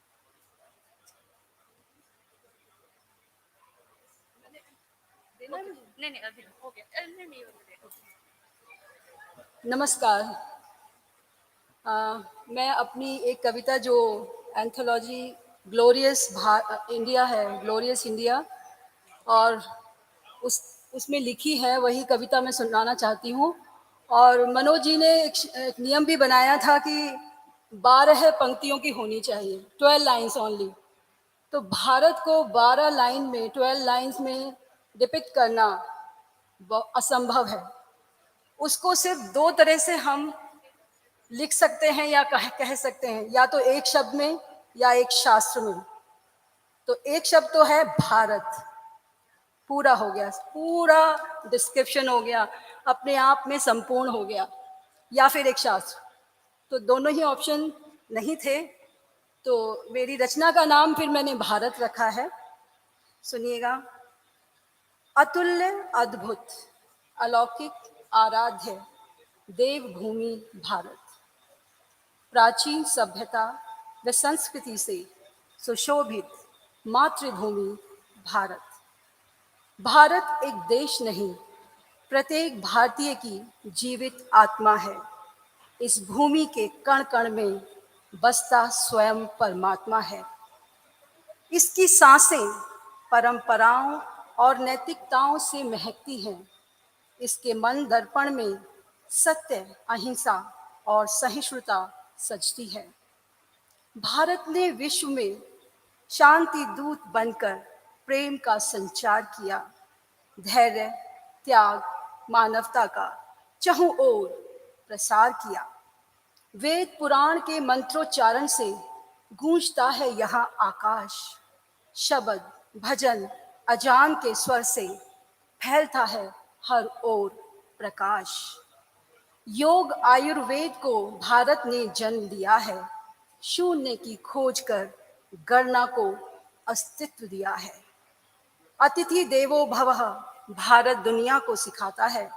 नहीं, नहीं, अभी हो गया। नहीं, नहीं, नमस्कार। मैं अपनी एक कविता जो एंथोलॉजी ग्लोरियस इंडिया है, ग्लोरियस इंडिया, और उसमें लिखी है वही कविता मैं सुनाना चाहती हूँ। और मनोज जी ने एक नियम भी बनाया था कि 12 पंक्तियों की होनी चाहिए, 12 लाइन्स ओनली। तो भारत को 12 लाइन में, 12 लाइन्स में डिपिक्ट करना असंभव है। उसको सिर्फ 2 तरह से हम लिख सकते हैं या कह सकते हैं, या तो एक शब्द में या एक शास्त्र में। तो एक शब्द तो है भारत, पूरा हो गया, पूरा डिस्क्रिप्शन हो गया, अपने आप में संपूर्ण हो गया, या फिर एक शास्त्र। तो दोनों ही ऑप्शन नहीं थे, तो मेरी रचना का नाम फिर मैंने भारत रखा है। सुनिएगा। अतुल्य, अद्भुत, अलौकिक, आराध्य देवभूमि भारत, प्राचीन सभ्यता व संस्कृति से सुशोभित मातृभूमि भारत। भारत एक देश नहीं, प्रत्येक भारतीय की जीवित आत्मा है। इस भूमि के कण कण में बसता स्वयं परमात्मा है। इसकी सांसें परंपराओं और नैतिकताओं से महकती हैं। इसके मन दर्पण में सत्य, अहिंसा और सहिष्णुता सजती है। भारत ने विश्व में शांति दूत बनकर प्रेम का संचार किया, धैर्य, त्याग, मानवता का चहुं ओर प्रसार किया। वेद पुराण के मंत्रोच्चारण से गूंजता है यहाँ आकाश। शब्द, भजन, अजान के स्वर से फैलता है हर ओर प्रकाश। योग आयुर्वेद को भारत ने जन्म दिया है। शून्य की खोज कर गणना को अस्तित्व दिया है। अतिथि देवो भवः भारत दुनिया को सिखाता है।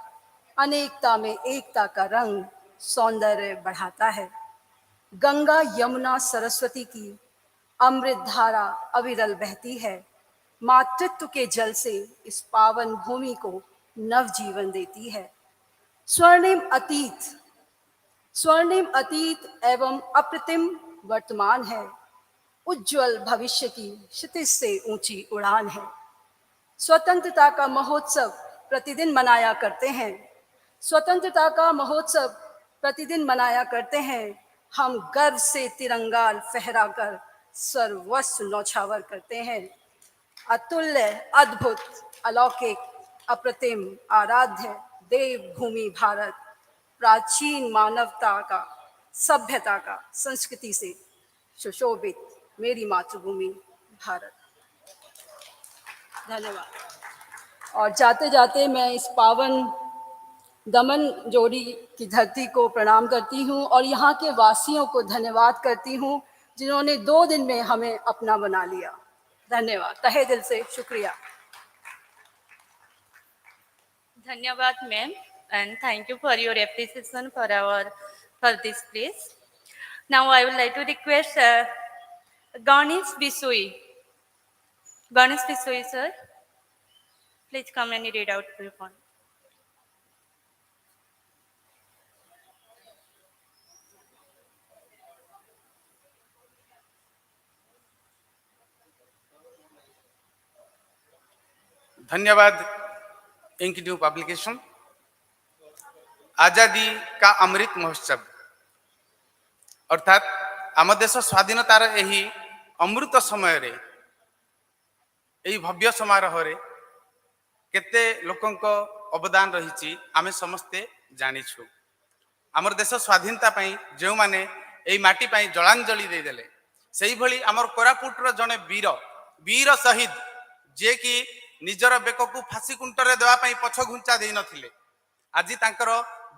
अनेकता में एकता का रंग सौंदर्य बढ़ाता है। गंगा, यमुना, सरस्वती की अमृत धारा अविरल बहती है। मातृत्व के जल से इस पावन भूमि को नवजीवन देती है। स्वर्णिम अतीत एवं अप्रतिम वर्तमान है। उज्जवल भविष्य की क्षितिज से ऊंची उड़ान है। स्वतंत्रता का महोत्सव प्रतिदिन मनाया करते हैं। स्वतंत्रता का महोत्सव प्रतिदिन मनाया करते हैं। हम गर्व से तिरंगा फहराकर सर्वस्व नौछावर करते हैं। अतुल्य, अद्भुत, अलौकिक, अप्रतिम, आराध्य देवभूमि भारत, प्राचीन मानवता का, सभ्यता का, संस्कृति से सुशोभित मेरी मातृभूमि भारत। धन्यवाद। और जाते जाते मैं इस पावन दमन जोड़ी की धरती को प्रणाम करती हूँ और यहाँ के वासियों को धन्यवाद करती हूँ जिन्होंने 2 दिन में हमें अपना बना लिया। धन्यवाद, तहे दिल से शुक्रिया। धन्यवाद, ma'am, and thank you for your appreciation for this place. Now I would like to request Ganesh Bisui. Ganesh Bisui, sir, please come and read out your poem. धन्यवाद इंकड्यू पब्लिकेशन। आजादी का अमृत महोत्सव अर्थात आम देश स्वाधीनतार यही अमृत समय रे यही भव्य समारोह रे केते लोकंक अवदान रही आमे समस्ते जानिछु। आमर देश स्वाधीनता पई जो माने एई माटी पई जलांजलि दे देले सेही भली आमर कोरापुटर जने वीर शहीद जे कि निजर बेककू फांसी कुंटरे देवा पई पछ घुंचा देई नथिले आज तांकर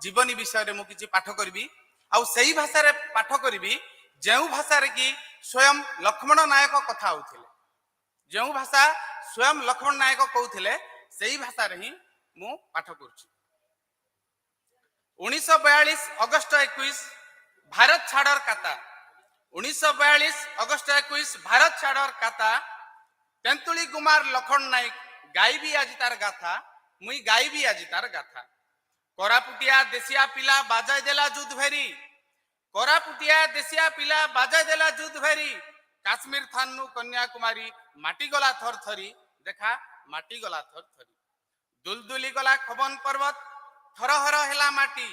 जीवनी विषय रे मु किछि पाठ करबी आउ सेही भाषा रे पाठ करबी जेउ भाषा रे कि स्वयं लक्ष्मण नायक कथा होथिले जेउ भाषा स्वयं लक्ष्मण नायक कहउथिले सेही भाषा रे ही मु पाठ करूछि 1942 अगस्त 21 भारत छाड़र काता 1942 अगस्त 21 भारत छाड़र काता तेंतुली कुमार लखन नायक गायबी आज तार गाथा मुई गायबी आज तार गाथा कोरापुटिया देसिया पिला बाजाय देला जुद भेरी कोरापुटिया देसिया पिला बाजाय देला जुद भेरी काश्मीर थानु कन्याकुमारी माटी गला थर थरी देखा माटी गला थर थरी दुलदुली गला खबन पर्वत थरहर हेला माटी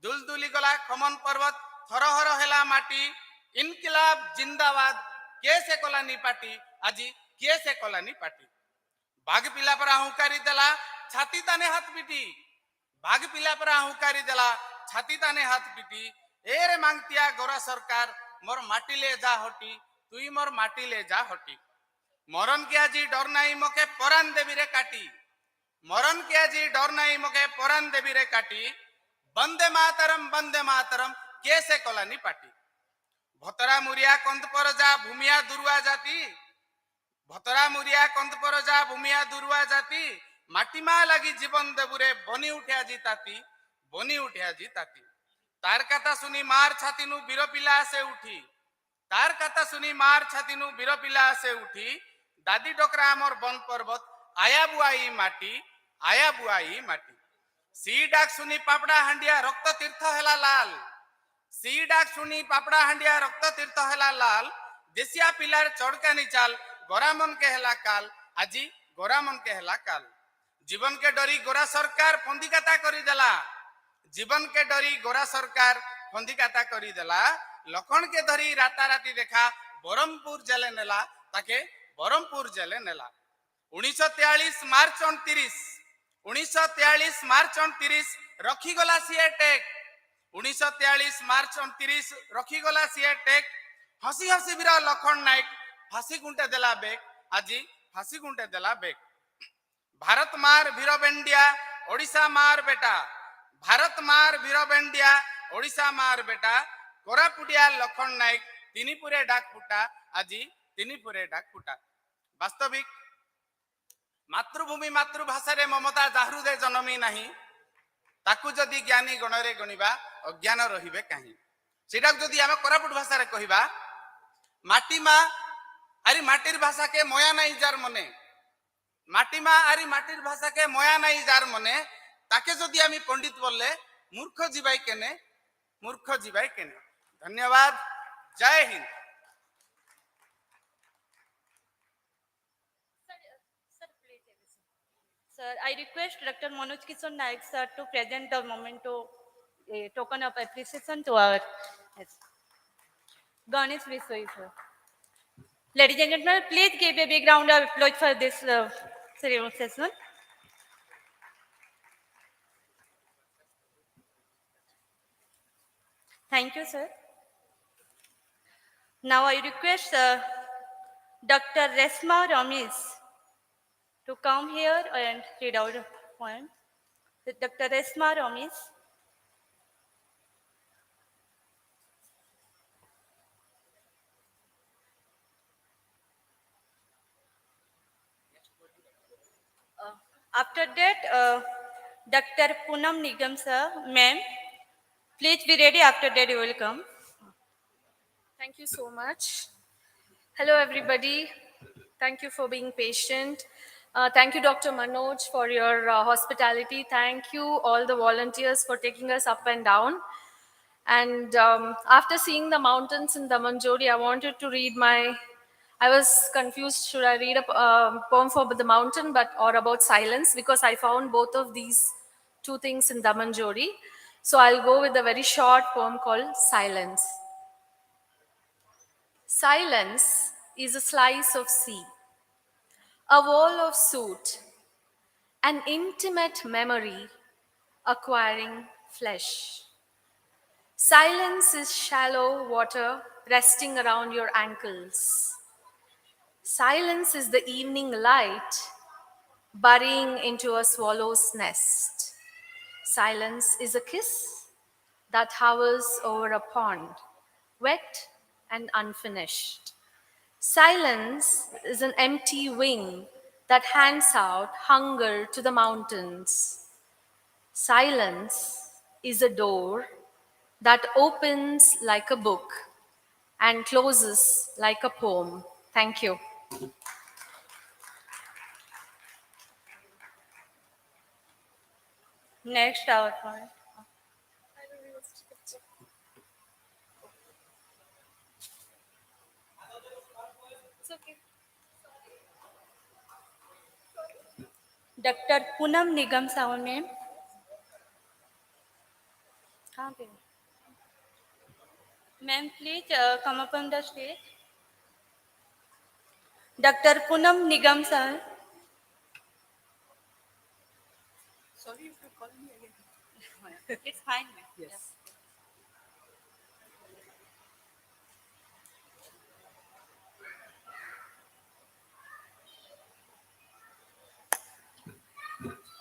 दुलदुली गला खमन पर्वत थरहर हेला माटी इनकिलाब जिंदाबाद कैसे कलानी पार्टी आज कैसे कलानी पार्टी बाघ पिला पर हुकारी देला छाती ताने हाथ पिटी बाघ पिला पर हुकारी देला छाती ताने हाथ पिटी एरे मांगतिया गोरा सरकार मोर माटी ले जा हटी तुई मोर माटी ले जा हटी मरण के आज डर नहीं मके परान देवी रे काटी मरण के आज डर नहीं मके परान देवी रे काटी वंदे मातरम कैसे कलानी पार्टी भतरा मुरिया कंद पर जा भूमिया दुरुआ जाती भतरा मुरिया कंद पर जा भूमिया दुरुआ जाती माटी मा लगी जीवन देबुरे बनी उठिया जी ताती तार कथा सुनी मार छाती नु बीरो पिला से उठी तार कथा सुनी मार छाती नु बीरो पिला से उठी दादी डोकरा मोर बन पर्वत आया बुआई माटी सी डाक सुनी पापड़ा हांडिया रक्त तीर्थ हेला लाल सी डाक सुनी पापड़ा हांडिया रक्त तीर्थ हेला लाल देसिया पिलार चढ़कानी चाल गोरामन के हेला काल आजी गोरामन के हेला काल जीवन के डरी गोरा सरकार फंदिकाता करी देला जीवन के डरी गोरा सरकार फंदिकाता करी देला लखन के धरी राताराती देखा बरमपुर जेले नेला ताके बरमपुर जेले नेला 1943 मार्च 29 रखी गला सीए टेक 1943 मार्च 29 रखी गला सीए टेक हसी हसी बिरा लखन नायक फांसी गुंटे देला बेक आज फांसी गुंटे देला बेक भारत मार वीरबेंडिया ओडिशा मार बेटा भारत मार वीरबेंडिया ओडिशा मार बेटा कोरापुटिया लखन नायक तिनीपुरे डाक फुटा आज तिनीपुरे डाक फुटा वास्तविक मातृभूमि मातृभाषा रे ममता जाहृदे जनमी नाही ताकू जदि ज्ञानी गणरे गणिबा अज्ञान रहिबे काहे सेटा जदि आमे कोरापुट भाषा रे कहिबा माटी मा आरी माटीर भाषा के मोया नाही जार मने माटी मा आरी माटीर भाषा के मोया नाही जार मने ताके जदि आमी पंडित बोलले मूर्ख जीवाई केने धन्यवाद जय Hind Sir, I request Dr. Manoj Kishore Naik sir to present the memento, a token of appreciation to our Ganesh Viswai sir. Ladies and gentlemen, please give a big round of applause for this ceremony session. Thank you, sir. Now I request Dr. Resma Ramesh to come here and read out a poem. Dr. Resma Ramesh. After that, Dr. Poonam Nigam sir, ma'am, please be ready. After that, you will come. Thank you so much. Hello, everybody. Thank you for being patient. Thank you, Dr. Manoj, for your hospitality. Thank you, all the volunteers, for taking us up and down. And after seeing the mountains in Damanjodi, I wanted to read I was confused, should I read a poem for the mountain or about silence, because I found both of these two things in Damanjodi. So I'll go with a very short poem called Silence. Silence is a slice of sea, a wall of soot, an intimate memory acquiring flesh. Silence is shallow water resting around your ankles. Silence is the evening light burying into a swallow's nest. Silence is a kiss that hovers over a pond, wet and unfinished. Silence is an empty wing that hands out hunger to the mountains. Silence is a door that opens like a book and closes like a poem. Thank you. Next PowerPoint. Dr. Poonam Nigam Sawan ma'am. कहाँ पे? Ma'am, please come up on the stage. Dr. Poonam Nigam Sawan. Sorry if you call me again. It's fine, ma'am. Yes.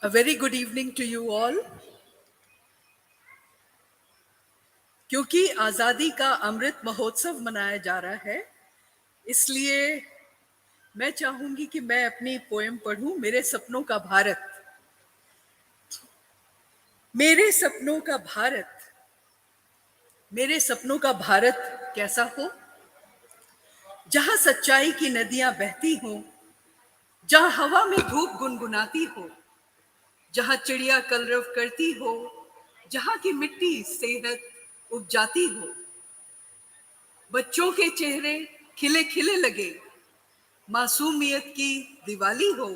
A very good evening to you all. क्योंकि आज़ादी का अमृत महोत्सव मनाया जा रहा है, इसलिए मैं चाहूंगी कि मैं अपनी पोएम पढ़ूं, मेरे सपनों का भारत। मेरे सपनों का भारत, मेरे सपनों का भारत कैसा हो, जहां सच्चाई की नदियां बहती हों, जहां हवा में धूप गुनगुनाती हो, जहां चिड़िया कलरव करती हो, जहां की मिट्टी सेहत उपजाती हो, बच्चों के चेहरे खिले खिले लगे, मासूमियत की दिवाली हो,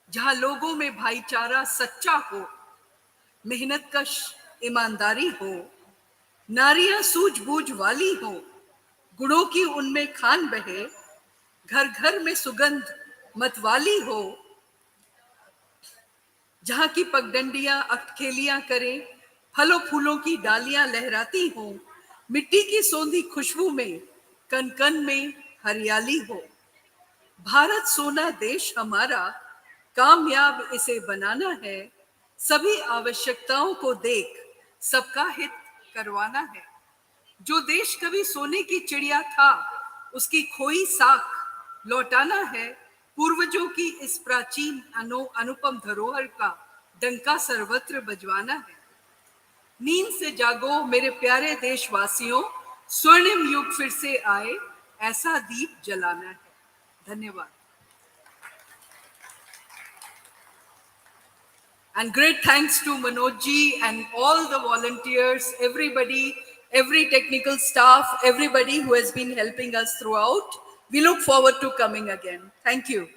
जहां लोगों में भाईचारा सच्चा हो, मेहनत कश ईमानदारी हो, नारियां सूझबूझ वाली हो, गुणों की उनमें खान बहे, घर घर में सुगंध मतवाली हो, जहां की पगडंडियां अटखेलियां करें, फलों फूलों की डालियां लहराती हो, मिट्टी की सौंधी खुशबू में कन कन में हरियाली हो। भारत सोना देश हमारा, कामयाब इसे बनाना है, सभी आवश्यकताओं को देख सबका हित करवाना है। जो देश कभी सोने की चिड़िया था, उसकी खोई साख लौटाना है, पूर्वजों की इस प्राचीन अनुपम धरोहर का डंका सर्वत्र बजवाना है। नींद से जागो मेरे प्यारे देशवासियों, स्वर्णिम युग फिर से आए, ऐसा दीप जलाना है। धन्यवाद। And great thanks to Manoj ji and all the volunteers, everybody, every technical staff, everybody who has been helping us throughout. We look forward to coming again. Thank you.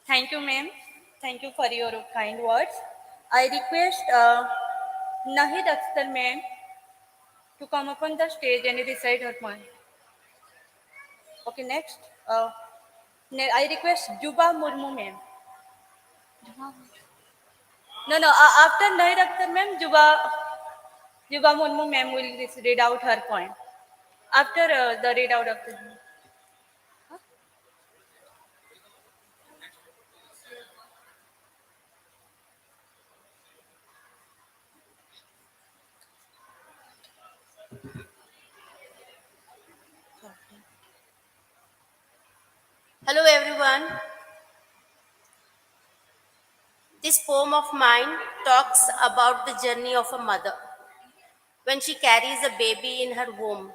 Thank you, ma'am. Thank you for your kind words. I request Nahid Akhtar ma'am to come up on the stage and recite her poem. Okay, next. I request Juba Murmu ma'am. No. After Nahid Akhtar ma'am, Juba Murmu ma'am will read out her poem. After the read out of the. Hello everyone. This poem of mine talks about the journey of a mother when she carries a baby in her womb.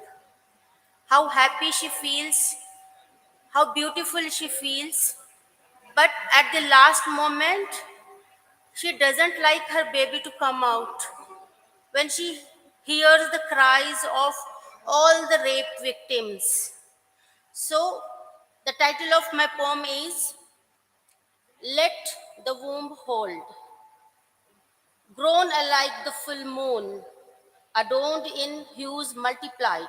How happy she feels, how beautiful she feels, but at the last moment, she doesn't like her baby to come out. When she hears the cries of all the rape victims. So, the title of my poem is Let the Womb Hold. Grown alike the full moon, adorned in hues multiplied,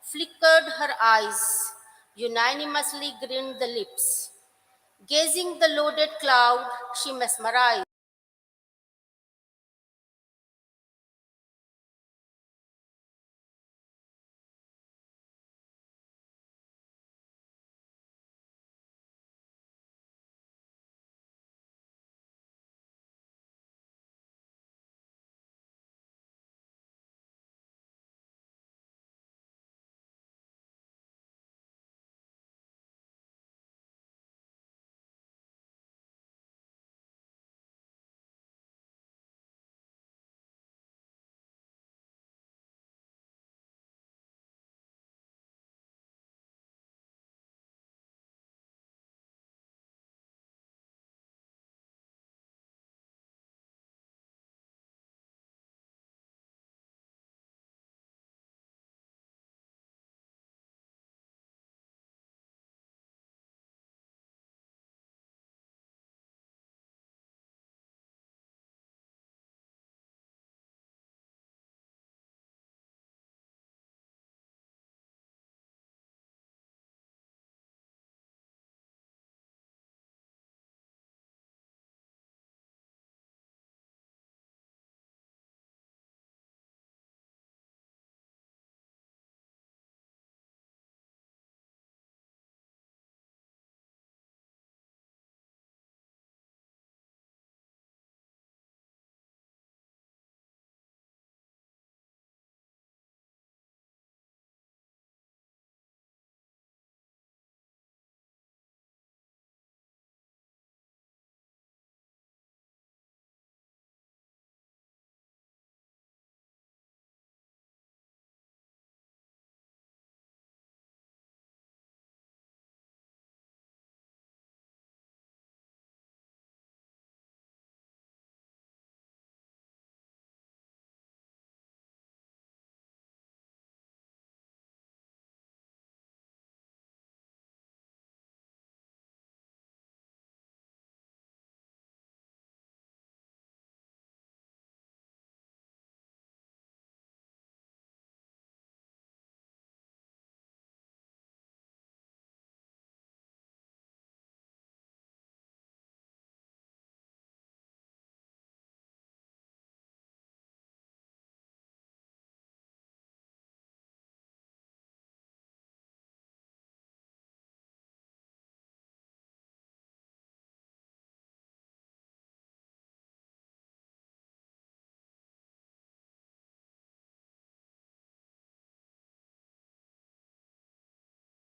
flickered her eyes, unanimously grinned the lips. Gazing the loaded cloud, she mesmerized.